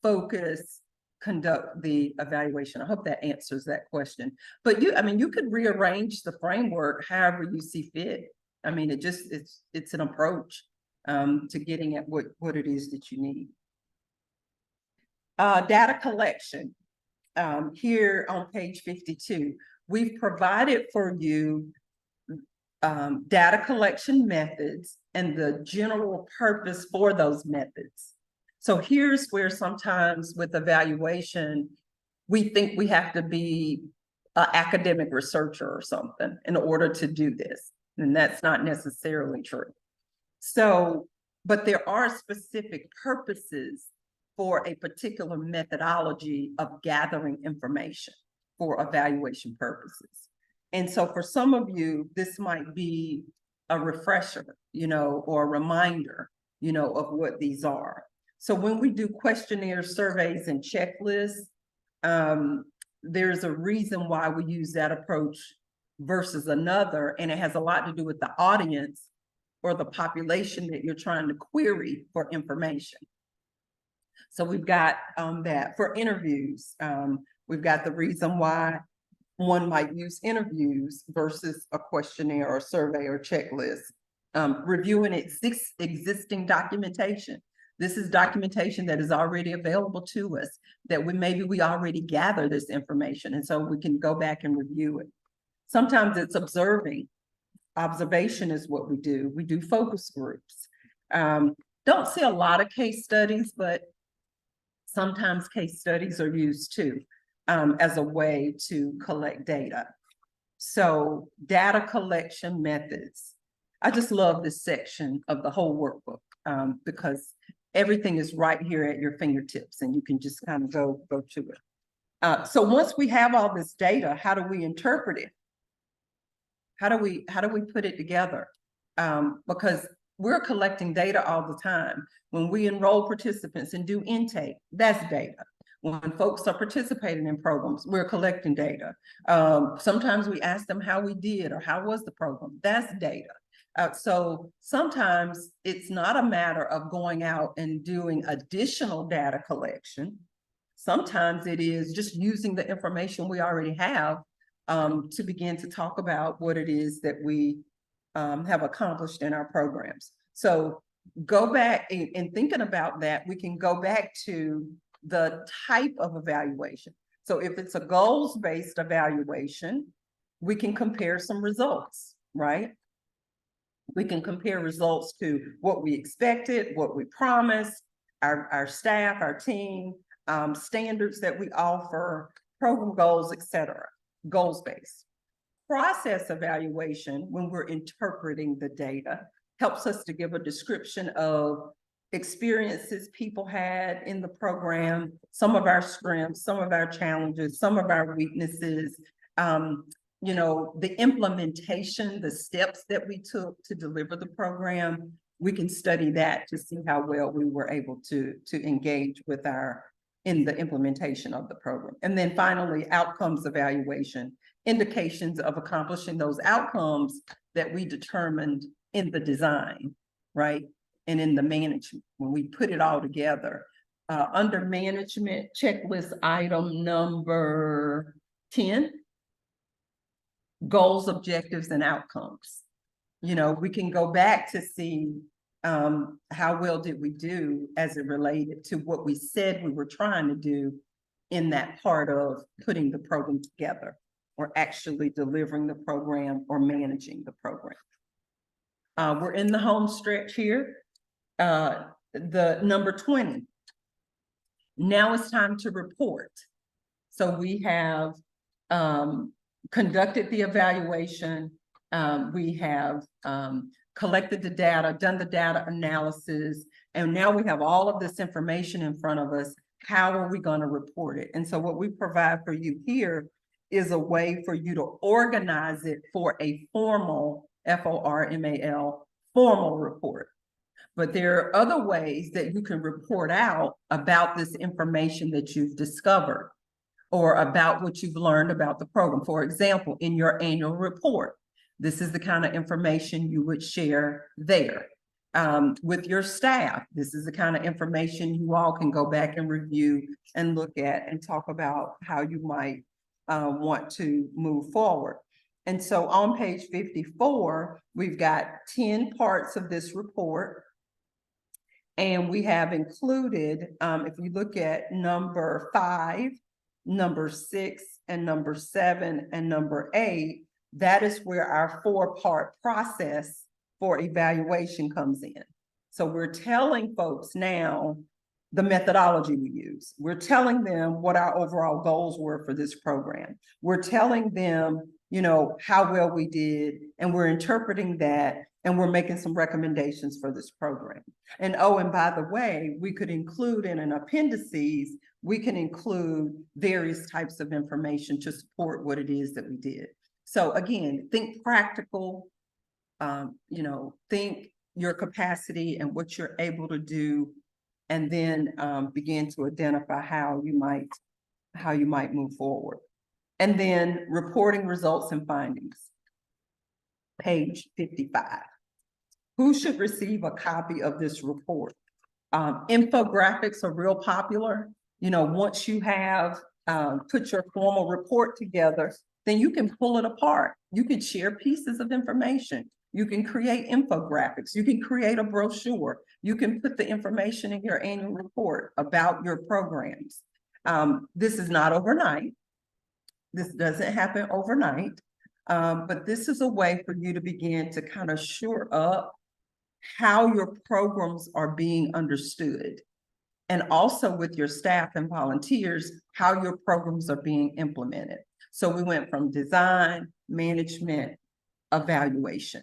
focus, conduct the evaluation. I hope that answers that question. But you could rearrange the framework however you see fit. I mean, it's an approach to getting at what it is that you need. Data collection. Here on page 52, we've provided for you data collection methods and the general purpose for those methods. So here's where sometimes with evaluation, we think we have to be an academic researcher or something in order to do this. And that's not necessarily true. So, but there are specific purposes for a particular methodology of gathering information for evaluation purposes. And so for some of you, this might be a refresher, or a reminder, of what these are. So when we do questionnaires, surveys, and checklists, there's a reason why we use that approach versus another, and it has a lot to do with the audience or the population that you're trying to query for information. So we've got that. For interviews, we've got the reason why one might use interviews versus a questionnaire or survey or checklist. Reviewing existing documentation. This is documentation that is already available to us, that we already gather this information, and so we can go back and review it. Sometimes it's observing. Observation is what we do. We do focus groups. Don't see a lot of case studies, but sometimes case studies are used too, as a way to collect data. So data collection methods. I just love this section of the whole workbook because everything is right here at your fingertips and you can just kind of go to it. So once we have all this data, how do we interpret it? How do we put it together? Because we're collecting data all the time. When we enroll participants and do intake, that's data. When folks are participating in programs, we're collecting data. Sometimes we ask them how we did or how was the program, that's data. So sometimes it's not a matter of going out and doing additional data collection. Sometimes it is just using the information we already have to begin to talk about what it is that we have accomplished in our programs. So go back in thinking about that, we can go back to the type of evaluation. So if it's a goals-based evaluation, we can compare some results, right? We can compare results to what we expected, what we promised, our staff, our team, standards that we offer, program goals, etc. Goals-based. Process evaluation, when we're interpreting the data, helps us to give a description of experiences people had in the program, some of our strengths, some of our challenges, some of our weaknesses, the implementation, the steps that we took to deliver the program. We can study that to see how well we were able to engage with in the implementation of the program. And then finally, outcomes evaluation, indications of accomplishing those outcomes that we determined in the design, right? And in the management, when we put it all together. Under management, checklist item number 10, goals, objectives, and outcomes. We can go back to see how well did we do as it related to what we said we were trying to do in that part of putting the program together, or actually delivering the program or managing the program. We're in the home stretch here. The number 20. Now it's time to report. So we have conducted the evaluation. We have collected the data, done the data analysis, and now we have all of this information in front of us. How are we going to report it? And so what we provide for you here is a way for you to organize it for a formal FORMAL formal report. But there are other ways that you can report out about this information that you've discovered or about what you've learned about the program. For example, in your annual report, this is the kind of information you would share there. With your staff, this is the kind of information you all can go back and review and look at and talk about how you might want to move forward. And so on page 54, we've got 10 parts of this report. And we have included, if you look at number 5, number 6, and number 7, and number 8, that is where our 4-part process for evaluation comes in. So we're telling folks now the methodology we use. We're telling them what our overall goals were for this program. We're telling them, you know, how well we did, and we're interpreting that, and we're making some recommendations for this program. And oh, and by the way, we could include in an appendices, we can include various types of information to support what it is that we did. So again, think practical, you know, think your capacity and what you're able to do, and then begin to identify how you might move forward. And then reporting results and findings. Page 55. Who should receive a copy of this report? Infographics are real popular. You know, once you have put your formal report together, then you can pull it apart. You can share pieces of information. You can create infographics. You can create a brochure. You can put the information in your annual report about your programs. This is not overnight. This doesn't happen overnight, but this is a way for you to begin to kind of shore up how your programs are being understood, and also with your staff and volunteers, how your programs are being implemented. So we went from design, management, evaluation,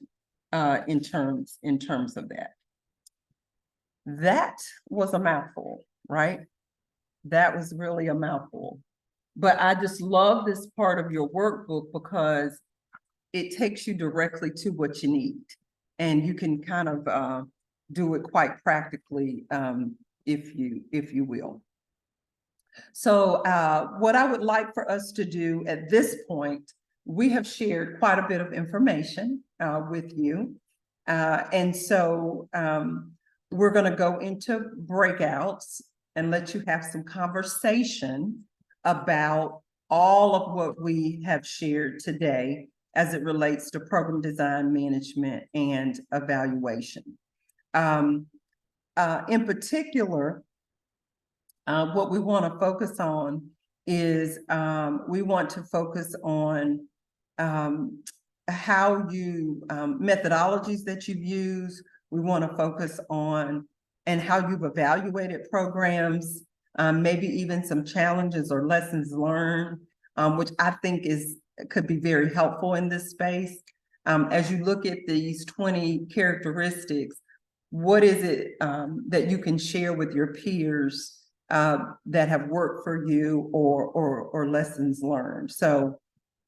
in terms of that. That was a mouthful, right? That was really a mouthful. But I just love this part of your workbook because it takes you directly to what you need. And you can kind of do it quite practically, if you will. So what I would like for us to do at this point, we have shared quite a bit of information with you. And so we're going to go into breakouts and let you have some conversation about all of what we have shared today as it relates to program design, management, and evaluation. In particular, what we want to focus on is we want to focus on how you, methodologies that you've used. We want to focus on and how you've evaluated programs, maybe even some challenges or lessons learned, which I think could be very helpful in this space. As you look at these 20 characteristics, what is it that you can share with your peers that have worked for you, or lessons learned? So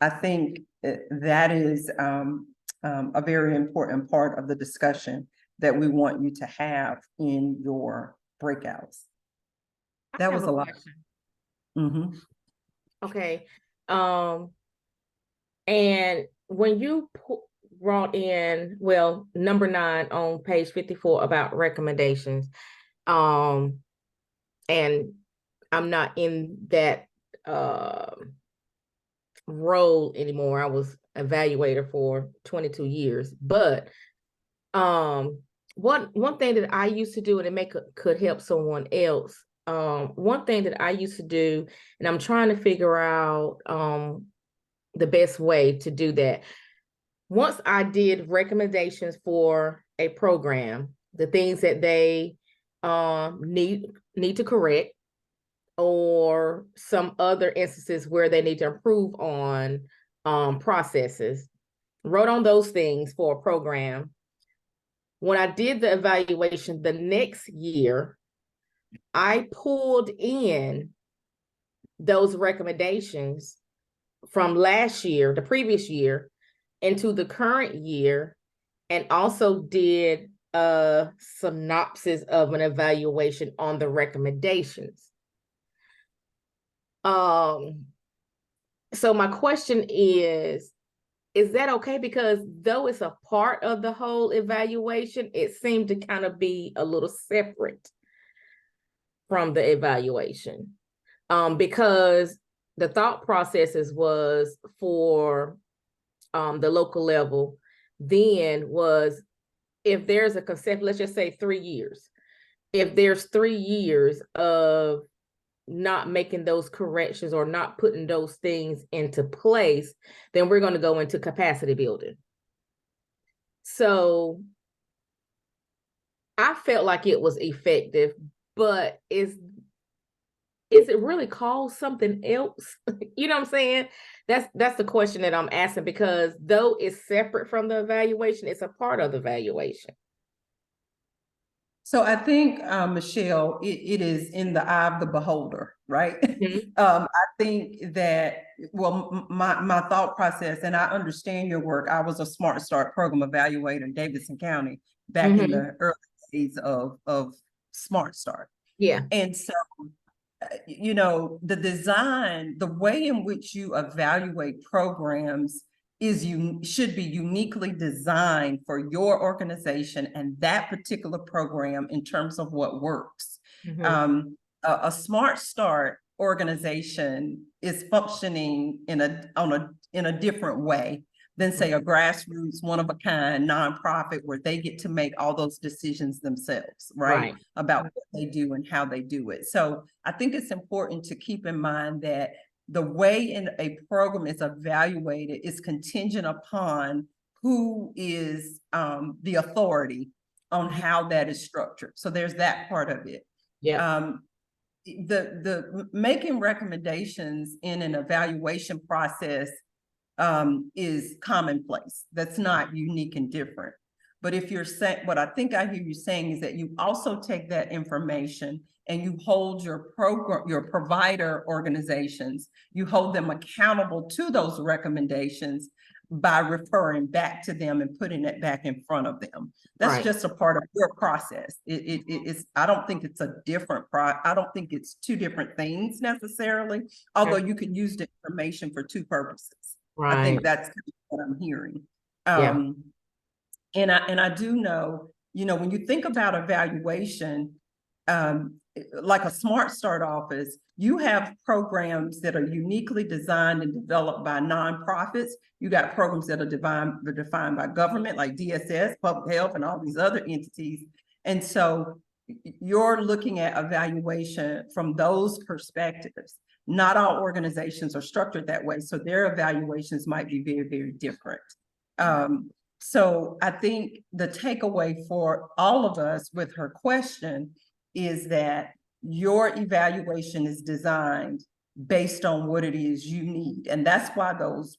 I think that is a very important part of the discussion that we want you to have in your breakouts. That was a lot. Mm-hmm. Okay. And when you brought in, well, number 9 on page 54 about recommendations, and I'm not in that role anymore. I was evaluator for 22 years, but one thing that I used to do, and it could help someone else. One thing that I used to do, and I'm trying to figure out the best way to do that. Once I did recommendations for a program, the things that they need to correct, or some other instances where they need to improve on processes, wrote on those things for a program. When I did the evaluation the next year, I pulled in those recommendations from last year, the previous year, into the current year, and also did a synopsis of an evaluation on the recommendations. So my question is that okay? Because though it's a part of the whole evaluation, it seemed to kind of be a little separate from the evaluation. Because the thought processes was for the local level, then was, if there's a concept, let's just say 3 years. If there's 3 years of not making those corrections or not putting those things into place, then we're going to go into capacity building. So I felt like it was effective, but is it really called something else? You know what I'm saying? That's the question that I'm asking, because though it's separate from the evaluation, it's a part of the evaluation. So I think, Michelle, it is in the eye of the beholder, right? Mhm. I think that, well, my thought process, and I understand your work. I was a Smart Start program evaluator in Davidson County back in the early days of Smart Start. Yeah. And so, you know, the design, the way in which you evaluate programs should be uniquely designed for your organization and that particular program in terms of what works. A Smart Start organization is functioning in a different way than, say, a grassroots, one-of-a-kind nonprofit where they get to make all those decisions themselves, right? About what they do and how they do it. So I think it's important to keep in mind that the way in a program is evaluated is contingent upon who is the authority on how that is structured. So there's that part of it. Yeah. The making recommendations in an evaluation process is commonplace. That's not unique and different. But if you're saying, what I think I hear you saying is that you also take that information and you hold your provider organizations, you hold them accountable to those recommendations by referring back to them and putting it back in front of them. That's just a part of your process. It's, I don't think it's a different I don't think it's two different things necessarily, although you can use the information for two purposes. I think that's what I'm hearing. And I do know, you know, when you think about evaluation, like a Smart Start office, you have programs that are uniquely designed and developed by nonprofits. You got programs that are defined by government, like DSS, public health, and all these other entities. And so you're looking at evaluation from those perspectives. Not all organizations are structured that way, so their evaluations might be very, very different. So I think the takeaway for all of us with her question is that your evaluation is designed based on what it is you need. And that's why those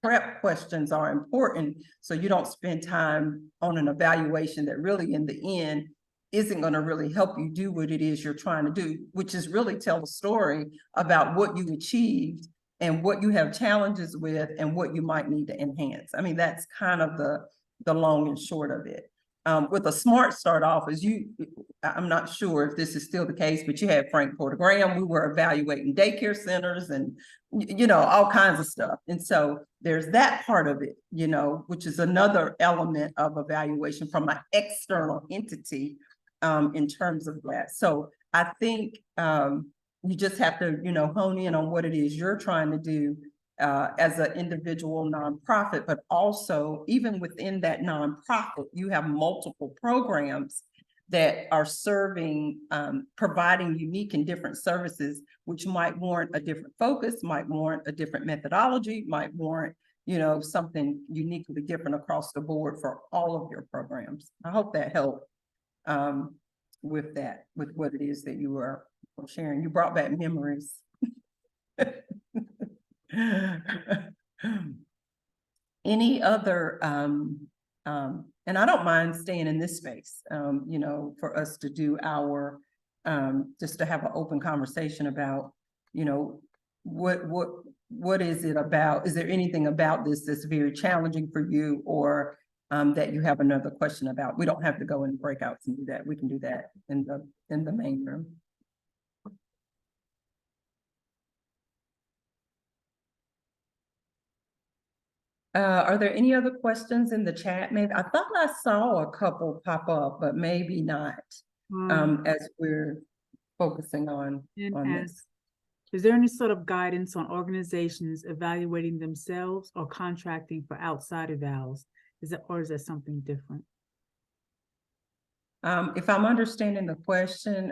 prep questions are important. So you don't spend time on an evaluation that really in the end isn't going to really help you do what it is you're trying to do, which is really tell a story about what you achieved and what you have challenges with and what you might need to enhance. I mean, that's kind of the long and short of it. With a Smart Start office, I'm not sure if this is still the case, but you had Frank Porter Graham. We were evaluating daycare centers and, you know, all kinds of stuff. And so there's that part of it, you know, which is another element of evaluation from an external entity in terms of that. So I think you just have to, you know, hone in on what it is you're trying to do as an individual nonprofit, but also even within that nonprofit, you have multiple programs that are serving, providing unique and different services, which might warrant a different focus, might warrant a different methodology, might warrant, you know, something uniquely different across the board for all of your programs. I hope that helped with that, with what it is that you were sharing. You brought back memories. Any other, and I don't mind staying in this space, you know, for us to do our, just to have an open conversation about, you know, what is it about? Is there anything about this that's very challenging for you, or that you have another question about? We don't have to go in breakouts and do that. We can do that in the main room. Are there any other questions in the chat? Maybe I thought I saw a couple pop up, but maybe not. As we're focusing on this. Is there any sort of guidance on organizations evaluating themselves or contracting for outside evals? Or is that something different? If I'm understanding the question,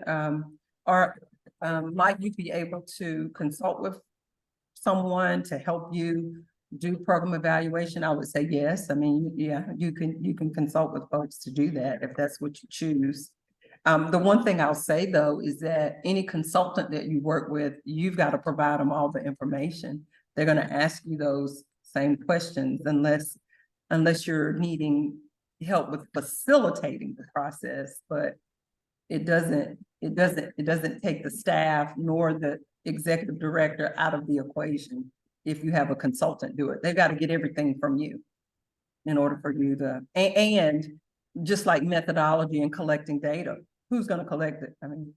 might you be able to consult with someone to help you do program evaluation? I would say yes. I mean, yeah, you can consult with folks to do that if that's what you choose. The one thing I'll say though is that any consultant that you work with, you've got to provide them all the information. They're going to ask you those same questions unless you're needing help with facilitating the process, but it doesn't take the staff nor the executive director out of the equation. If you have a consultant do it, they've got to get everything from you in order for you to, and just like methodology and collecting data, who's going to collect it? I mean,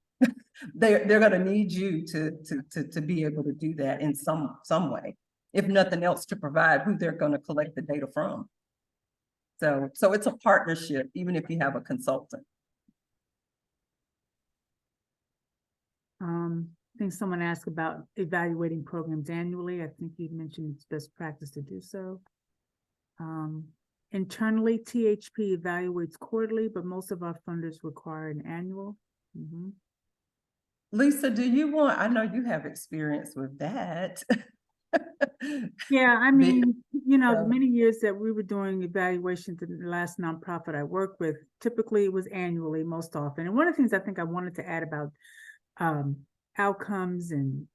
they're going to need you to be able to do that in some way, if nothing else, to provide who they're going to collect the data from. So it's a partnership, even if you have a consultant. I think someone asked about evaluating programs annually. I think you mentioned it's best practice to do so. Internally, THP evaluates quarterly, but most of our funders require an annual. Lisa, do you want, I know you have experience with that. Yeah, I mean, you know, the many years that we were doing evaluations in the last nonprofit I worked with, typically it was annually most often. And one of the things I think I wanted to add about outcomes and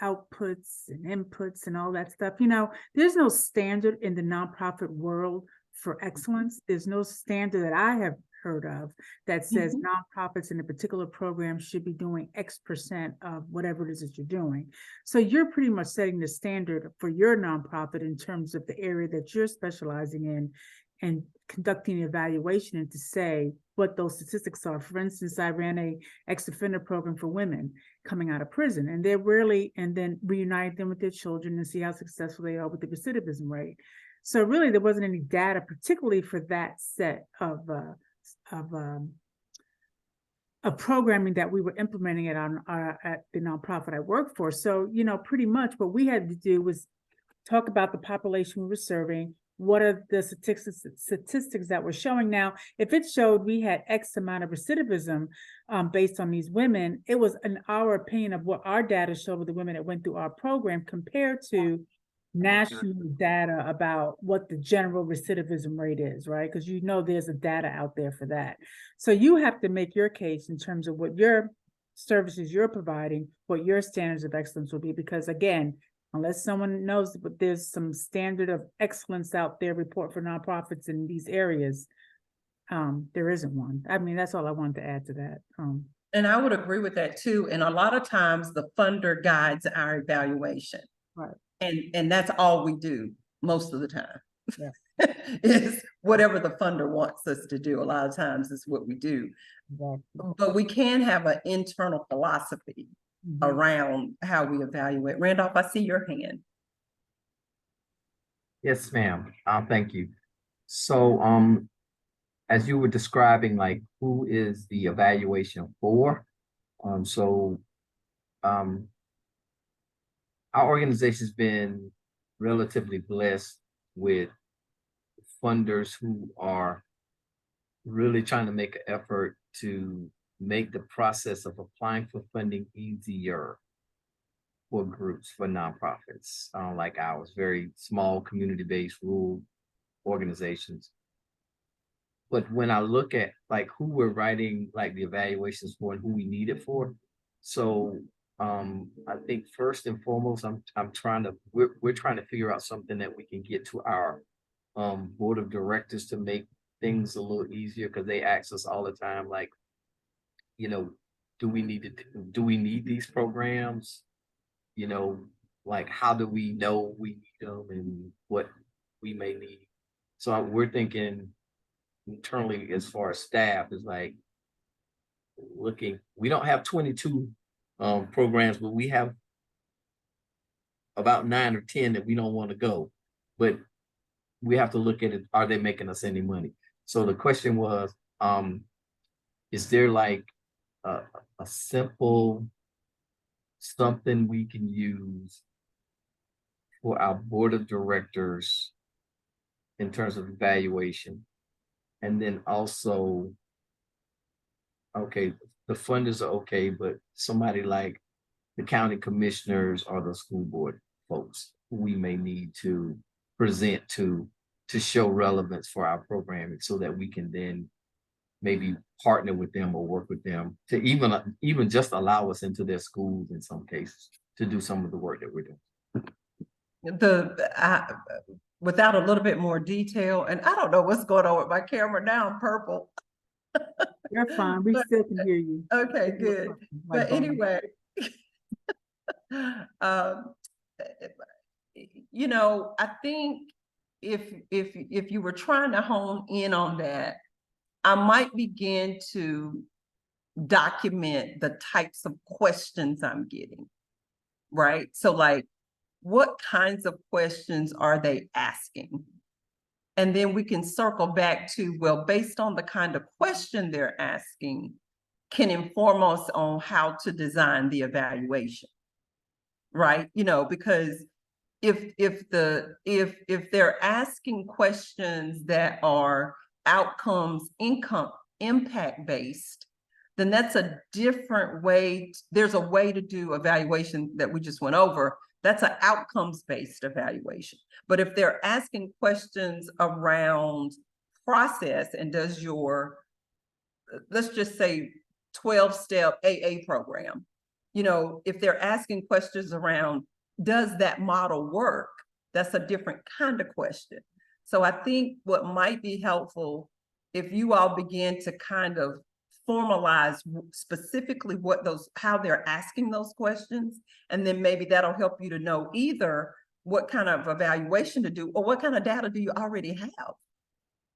outputs and inputs and all that stuff, you know, there's no standard in the nonprofit world for excellence. There's no standard that I have heard of that says nonprofits in a particular program should be doing X% of whatever it is that you're doing. So you're pretty much setting the standard for your nonprofit in terms of the area that you're specializing in and conducting an evaluation and to say what those statistics are. For instance, I ran a ex-offender program for women coming out of prison, and they're really, and then reunite them with their children and see how successful they are with the recidivism rate. So really there wasn't any data, particularly for that set of programming that we were implementing at the nonprofit I worked for. So, you know, pretty much what we had to do was talk about the population we were serving. What are the statistics that we're showing now? If it showed we had X amount of recidivism based on these women, it was in our opinion of what our data showed with the women that went through our program compared to national data about what the general recidivism rate is, right? Because you know there's a data out there for that. So you have to make your case in terms of what your services you're providing, what your standards of excellence will be, because again, unless someone knows that there's some standard of excellence out there, report for nonprofits in these areas, there isn't one. I mean, that's all I wanted to add to that. And I would agree with that too. And a lot of times the funder guides our evaluation. Right. And that's all we do most of the time. Yeah. Is whatever the funder wants us to do. A lot of times is what we do. Exactly. But we can have an internal philosophy around how we evaluate. Randolph, I see your hand. Yes, ma'am. Thank you. So, as you were describing, like, who is the evaluation for? Our organization's been relatively blessed with funders who are really trying to make an effort to make the process of applying for funding easier for groups, for nonprofits, like ours, very small, community-based, rural organizations. But when I look at like who we're writing like the evaluations for and who we need it for, so I think first and foremost, we're trying to figure out something that we can get to our board of directors to make things a little easier, because they ask us all the time, like, you know, do we need these programs? You know, like how do we know we need them and what we may need? So we're thinking internally as far as staff is like looking, we don't have 22 programs, but we have about 9 or 10 that we don't want to go, but we have to look at it, are they making us any money? So the question was, is there like a simple something we can use for our board of directors in terms of evaluation? And then also, okay, the funders are okay, but somebody like the county commissioners or the school board folks who we may need to present to show relevance for our programming, so that we can then maybe partner with them or work with them to even just allow us into their schools in some cases to do some of the work that we're doing. Without a little bit more detail, and I don't know what's going on with my camera now, I'm purple. You're fine. We But- still can hear you. Okay, good. Like But anyway, you know, I think if you were trying to hone in on that, I might begin to document the types of questions I'm getting, right? So like, what kinds of questions are they asking? And then we can circle back to, well, based on the kind of question they're asking, can inform us on how to design the evaluation, right? You know, because if they're asking questions that are outcomes, impact based, then that's a different way. There's a way to do evaluation that we just went over. That's an outcomes based evaluation. But if they're asking questions around process, and does your, let's just say 12-step AA program, you know, if they're asking questions around, does that model work? That's a different kind of question. So I think what might be helpful, if you all begin to kind of formalize specifically how they're asking those questions, and then maybe that'll help you to know either what kind of evaluation to do or what kind of data do you already have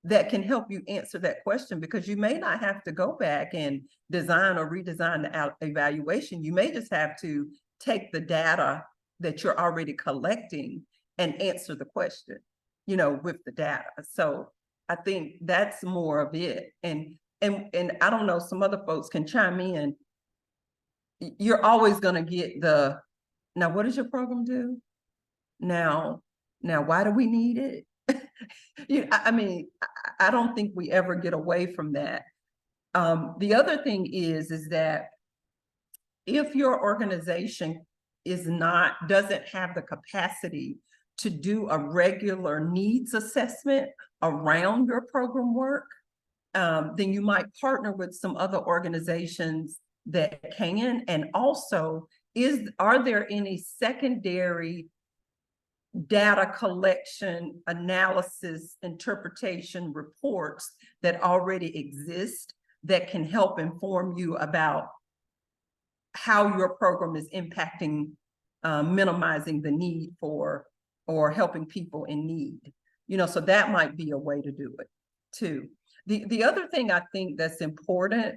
that can help you answer that question, because you may not have to go back and design or redesign the evaluation. You may just have to take the data that you're already collecting and answer the question, you know, with the data. So I think that's more of it. And I don't know, some other folks can chime in. You're always going to get the, now what does your program do? Now why do we need it? I mean, I don't think we ever get away from that. The other thing is that if your organization doesn't have the capacity to do a regular needs assessment around your program work, then you might partner with some other organizations that can. And also, are there any secondary data collection, analysis, interpretation reports that already exist that can help inform you about how your program is impacting, minimizing the need for, or helping people in need? You know, so that might be a way to do it too. The other thing I think that's important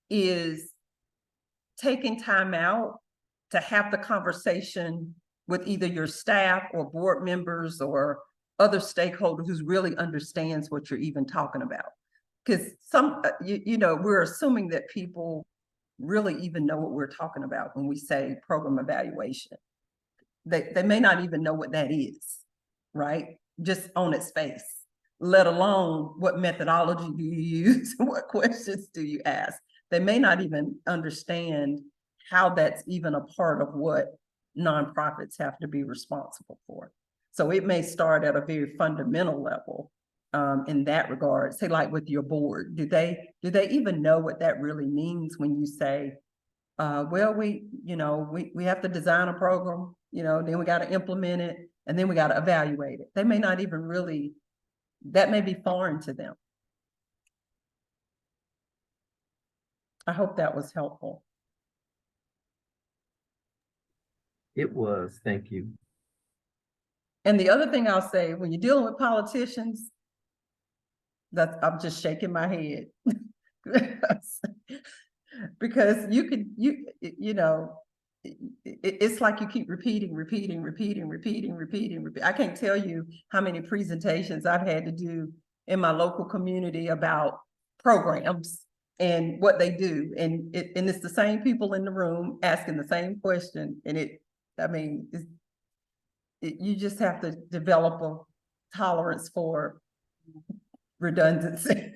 is taking time out to have the conversation with either your staff or board members or other stakeholders who really understands what you're even talking about. Because you know, we're assuming that people really even know what we're talking about when we say program evaluation. they may not even know what that is, right? Just on its face, let alone what methodology do you use? What questions do you ask? They may not even understand how that's even a part of what nonprofits have to be responsible for. So it may start at a very fundamental level in that regard. Say like with your board, do they even know what that really means when you say, well, we have to design a program, then we got to implement it, and then we got to evaluate it. They may not even really, that may be foreign to them. I hope that was helpful. It was, thank you. And the other thing I'll say, when you're dealing with politicians, I'm just shaking my head. Because it's like you keep repeating. I can't tell you how many presentations I've had to do in my local community about programs and what they do. And it's the same people in the room asking the same question. And you just have to develop a tolerance for redundancy.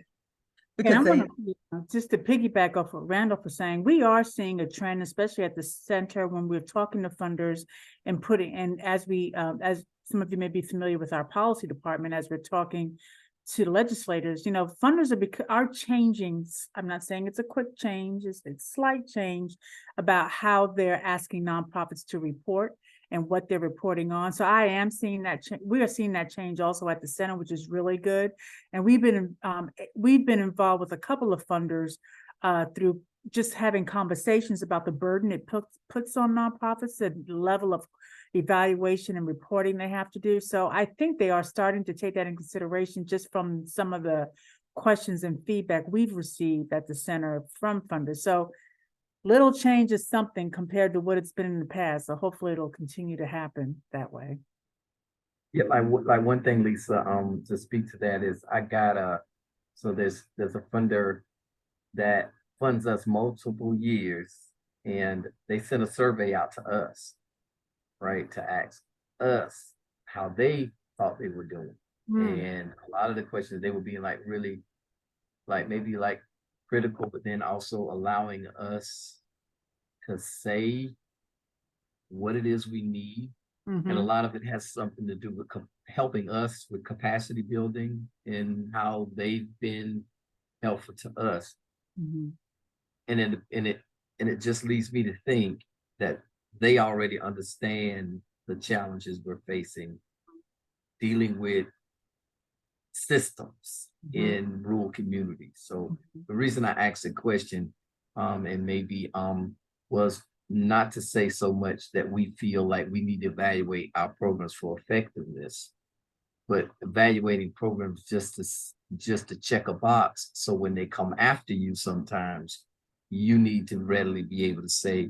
And I want to, just to piggyback off what Randolph was saying, we are seeing a trend, especially at the center when we're talking to funders and as some of you may be familiar with our policy department, as we're talking to legislators, funders are changing. I'm not saying it's a quick change, it's slight change about how they're asking nonprofits to report and what they're reporting on. So I am seeing that we are seeing that change also at the center, which is really good. And we've been involved with a couple of funders through just having conversations about the burden it puts on nonprofits, the level of evaluation and reporting they have to do. So I think they are starting to take that in consideration just from some of the questions and feedback we've received at the center from funders. So little change is something compared to what it's been in the past. So hopefully it'll continue to happen that way. Yeah, like one thing, Lisa, to speak to that is so there's a funder that funds us multiple years, and they sent a survey out to us, right, to ask us how they thought they were doing. And a lot of the questions, they were being like really maybe critical, but then also allowing us to say what it is we need. And a lot of it has something to do with helping us with capacity building and how they've been helpful to us. And it just leads me to think that they already understand the challenges we're facing dealing with systems in rural communities. So the reason I asked the question and maybe was not to say so much that we feel like we need to evaluate our programs for effectiveness, but evaluating programs just to check a box. So when they come after you, sometimes you need to readily be able to say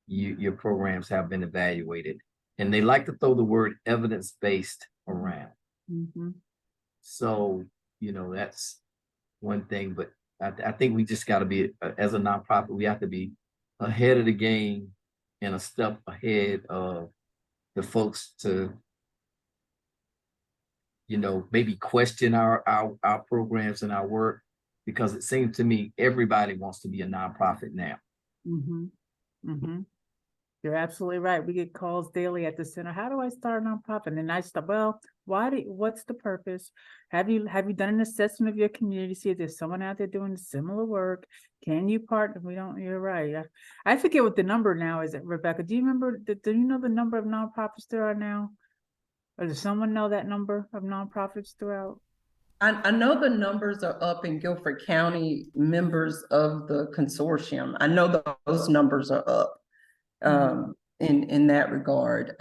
your programs have been evaluated. And they like to throw the word evidence-based around. So, that's one thing, but I think we just got to be, as a nonprofit, we have to be ahead of the game and a step ahead of the folks to, maybe question our programs and our work, because it seems to me everybody wants to be a nonprofit now. You're absolutely right. We get calls daily at the center. How do I start a nonprofit? And I start, well, what's the purpose? Have you done an assessment of your community? See if there's someone out there doing similar work. Can you partner? You're right. I forget what the number now is. Rebecca, do you remember, do you know the number of nonprofits there are now? Or does someone know that number of nonprofits throughout? I know the numbers are up in Guilford County, members of the consortium. I know those numbers are up. In that regard.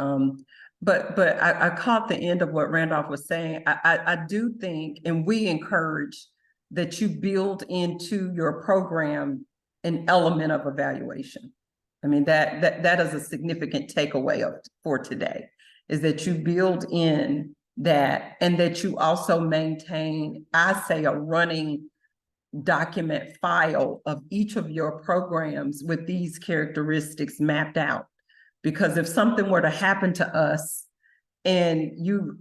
But I caught the end of what Randolph was saying. I do think, and we encourage that you build into your program an element of evaluation. I mean, that is a significant takeaway for today, is that you build in that, and that you also maintain, I say, a running document file of each of your programs with these characteristics mapped out, Because if something were to happen to us, and you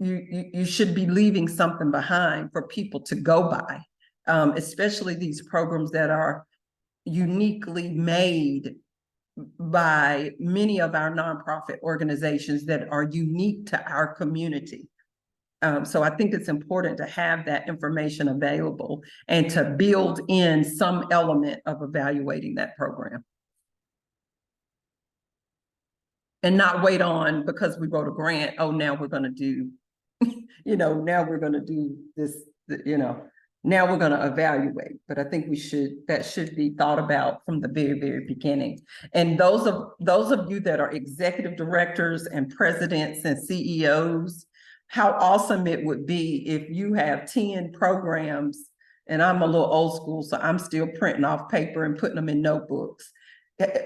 should be leaving something behind for people to go by, especially these programs that are uniquely made by many of our nonprofit organizations that are unique to our community. So I think it's important to have that information available and to build in some element of evaluating that program. And not wait on, because we wrote a grant, oh, now we're gonna do, now we're gonna do this, now we're gonna evaluate. But I think that should be thought about from the very, very beginning. And those of you that are executive directors and presidents and CEOs, how awesome it would be if you have 10 programs, and I'm a little old school, so I'm still printing off paper and putting them in notebooks.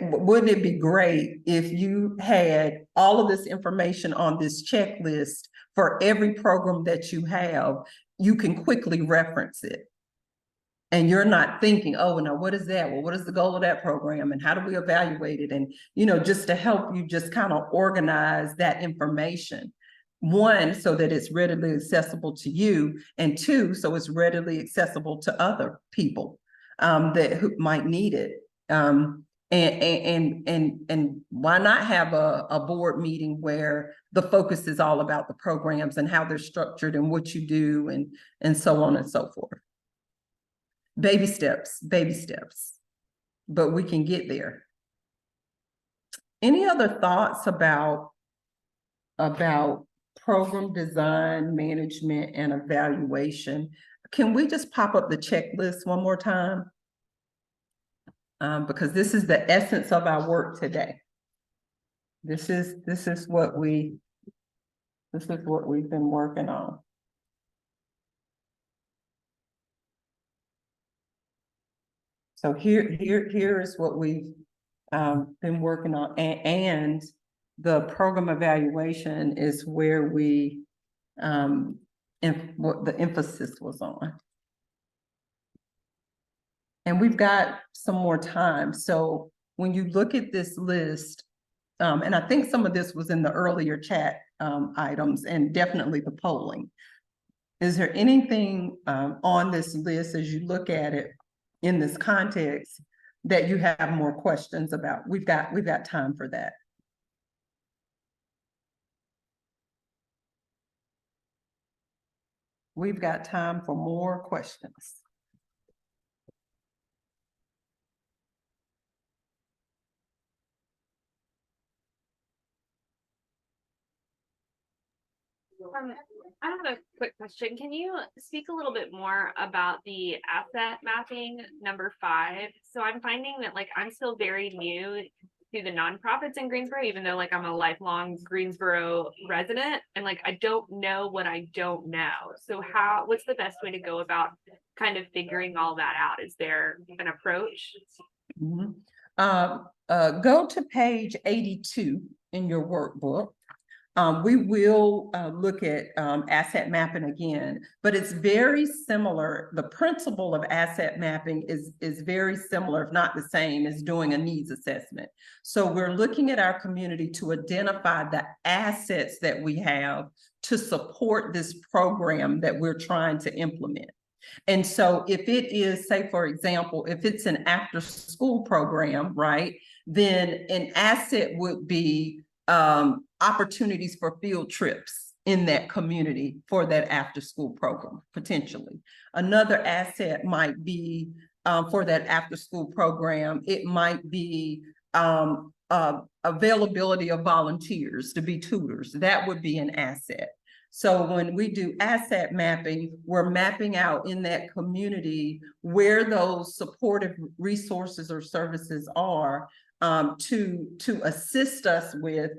Wouldn't it be great if you had all of this information on this checklist for every program that you have? You can quickly reference it. And you're not thinking, oh, now what is that? Well, what is the goal of that program? And how do we evaluate it? And, just to help you just kind of organize that information. One, so that it's readily accessible to you, and two, so it's readily accessible to other people who might need it. And why not have a board meeting where the focus is all about the programs and how they're structured and what you do and so on and so forth. Baby steps, but we can get there. Any other thoughts about program design, management, and evaluation? Can we just pop up the checklist one more time? Because this is the essence of our work today. This is what we've been working on. So here is what we've been working on, and the program evaluation is where what the emphasis was on. And we've got some more time. So when you look at this list, and I think some of this was in the earlier chat items and definitely the polling. Is there anything on this list as you look at it in this context that you have more questions about? We've got time for that. We've got time for more questions. I have a quick question. Can you speak a little bit more about the asset mapping number 5? So I'm finding that I'm still very new to the nonprofits in Greensboro, even though I'm a lifelong Greensboro resident, and I don't know what I don't know. So what's the best way to go about kind of figuring all that out? Is there an approach? Mm-hmm. Go to page 82 in your workbook. We will look at asset mapping again, but it's very similar. The principle of asset mapping is very similar, if not the same, as doing a needs assessment. So we're looking at our community to identify the assets that we have to support this program that we're trying to implement. And so if it is, say, for example, if it's an after-school program, right, then an asset would be opportunities for field trips in that community for that after-school program, potentially. Another asset might be for that after-school program, it might be availability of volunteers to be tutors. That would be an asset. So when we do asset mapping, we're mapping out in that community where those supportive resources or services are to assist us with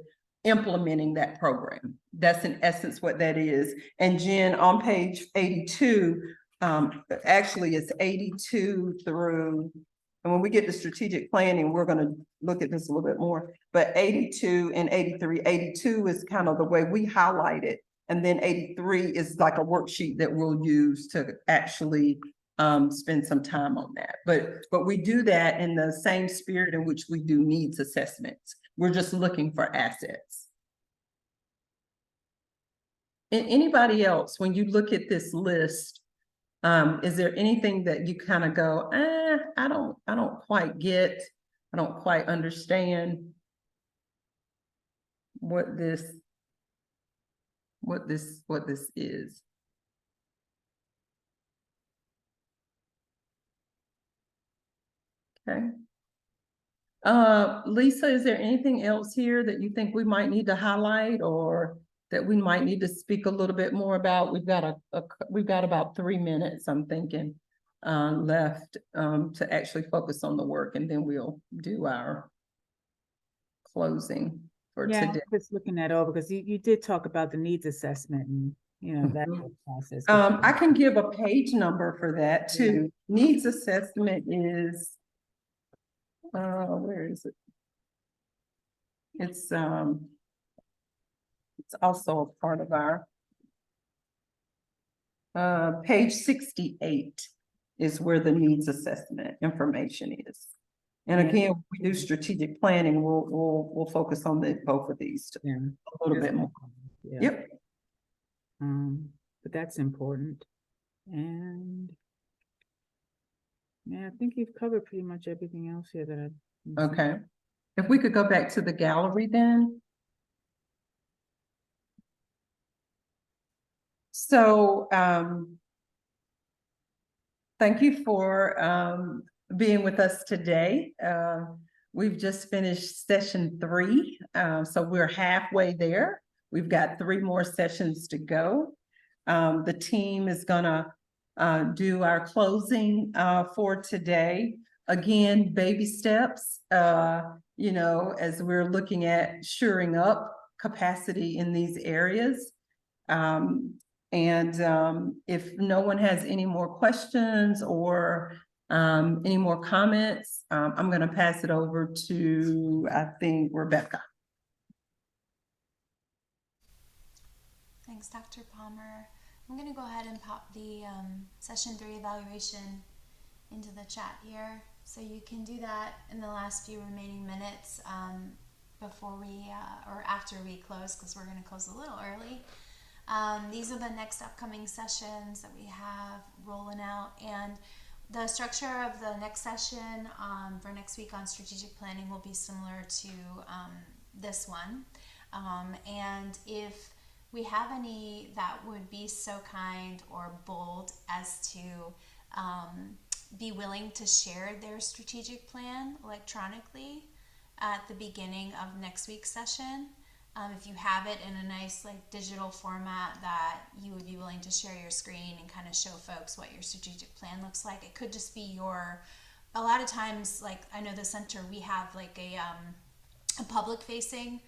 implementing that program. That's in essence what that is. And Jen, on page 82, actually it's 82 through, and when we get to strategic planning, we're going to look at this a little bit more, but 82 and 83, 82 is kind of the way we highlight it. And then 83 is like a worksheet that we'll use to actually spend some time on that. But we do that in the same spirit in which we do needs assessments. We're just looking for assets. And anybody else, when you look at this list, is there anything that you kind of go, I don't quite get, I don't quite understand what this is? Okay. Lisa, is there anything else here that you think we might need to highlight or that we might need to speak a little bit more about? We've got we've got about 3 minutes, I'm thinking, left, to actually focus on the work, and then we'll do our closing for Yeah, today. just looking that over, because you did talk about the needs assessment and, that Mhm. whole process. I can give a page number for that too. Needs assessment is, where is it? It's also a part of our page 68 is where the needs assessment information is. And Yeah. again, we do strategic planning, we'll focus on both of these Yeah. a little bit more. Yeah. Yep. But that's important. And yeah, I think you've covered pretty much everything else here that I. Okay. If we could go back to the gallery then. So, thank you for being with us today. We've just finished session 3, so we're halfway there. We've got 3 more sessions to go. The team is gonna do our closing for today. Again, baby steps, as we're looking at shoring up capacity in these areas. If no one has any more questions or any more comments, I'm going to pass it over to, I think, Rebecca. Thanks, Dr. Palmer. I'm going to go ahead and pop the session 3 evaluation into the chat here. So you can do that in the last few remaining minutes before we or after we close, because we're going to close a little early. These are the next upcoming sessions that we have rolling out, and the structure of the next session for next week on strategic planning will be similar to this one. And if we have any that would be so kind or bold as to be willing to share their strategic plan electronically at the beginning of next week's session, if you have it in a nice digital format that you would be willing to share your screen and kind of show folks what your strategic plan looks like. It could just be a lot of times, I know the center, we have a public facing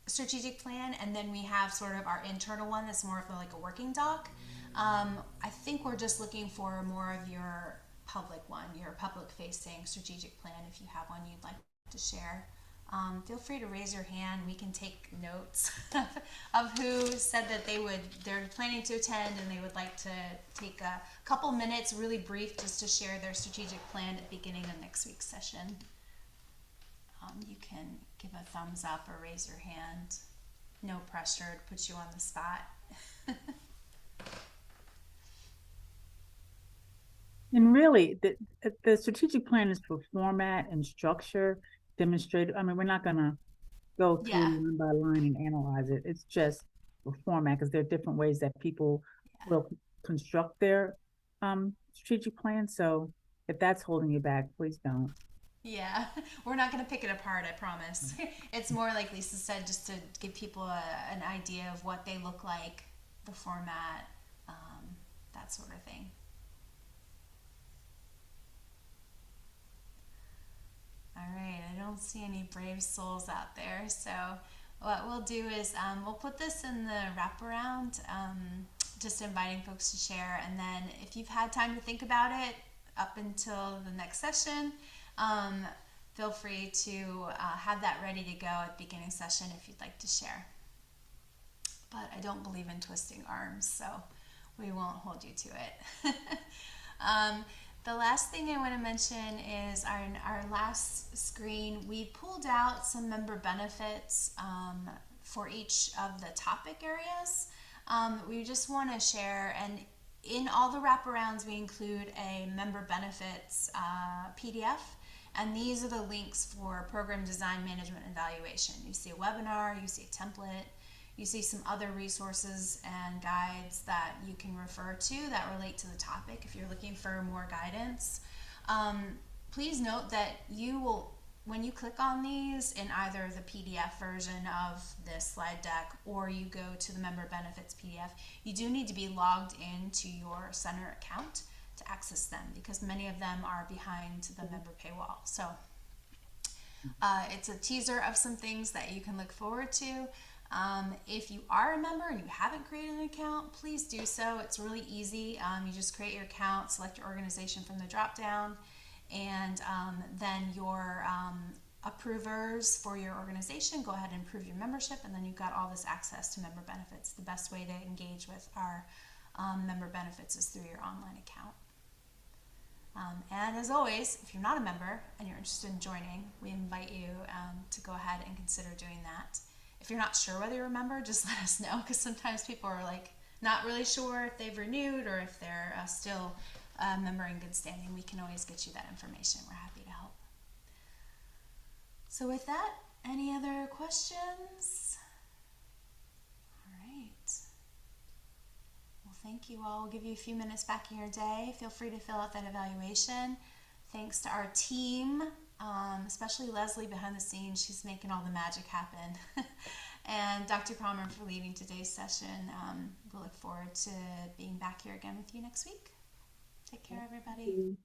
strategic plan, and then we have sort of our internal one that's more of a working doc. I think we're just looking for more of your public one, your public facing strategic plan. If you have one you'd like to share, feel free to raise your hand. We can take notes of who said that they're planning to attend and they would like to take a couple minutes, really brief, just to share their strategic plan at the beginning of next week's session. You can give a thumbs up or raise your hand. No pressure to put you on the spot. And really, the strategic plan is for format and structure, demonstrate. I mean, we're not gonna go through line by line and analyze it. It's just for format, because there are different ways that people will construct their strategic plan. So if that's holding you back, please don't. Yeah, we're not going to pick it apart, I promise. It's more like Lisa said, just to give people an idea of what they look like, the format, that sort of thing. All right, I don't see any brave souls out there. So what we'll do is we'll put this in the wraparound, just inviting folks to share. And then if you've had time to think about it up until the next session, feel free to have that ready to go at the beginning session if you'd like to share. But I don't believe in twisting arms, so we won't hold you to it. The last thing I want to mention is our last screen, we pulled out some member benefits for each of the topic areas. We just want to share, and in all the wraparounds, we include a member benefits PDF, and these are the links for program design, management, and evaluation. You see a webinar, you see a template, you see some other resources and guides that you can refer to that relate to the topic if you're looking for more guidance. Please note that you will, when you click on these in either the PDF version of this slide deck or you go to the member benefits PDF, you do need to be logged into your center account to access them because many of them are behind the member paywall. So it's a teaser of some things that you can look forward to. If you are a member and you haven't created an account, please do so. It's really easy. You just create your account, select your organization from the drop down, and then your approvers for your organization go ahead and approve your membership, and then you've got all this access to member benefits. The best way to engage with our member benefits is through your online account. And as always, if you're not a member and you're interested in joining, we invite you to go ahead and consider doing that. If you're not sure whether you're a member, just let us know, because sometimes people are like not really sure if they've renewed or if they're still a member in good standing. We can always get you that information. We're happy to help. So with that, any other questions? All right. Well, thank you all. We'll give you a few minutes back in your day. Feel free to fill out that evaluation. Thanks to our team, especially Leslie behind the scenes. She's making all the magic happen. And Dr. Palmer for leading today's session. We'll look forward to being back here again with you next week. Take care, everybody.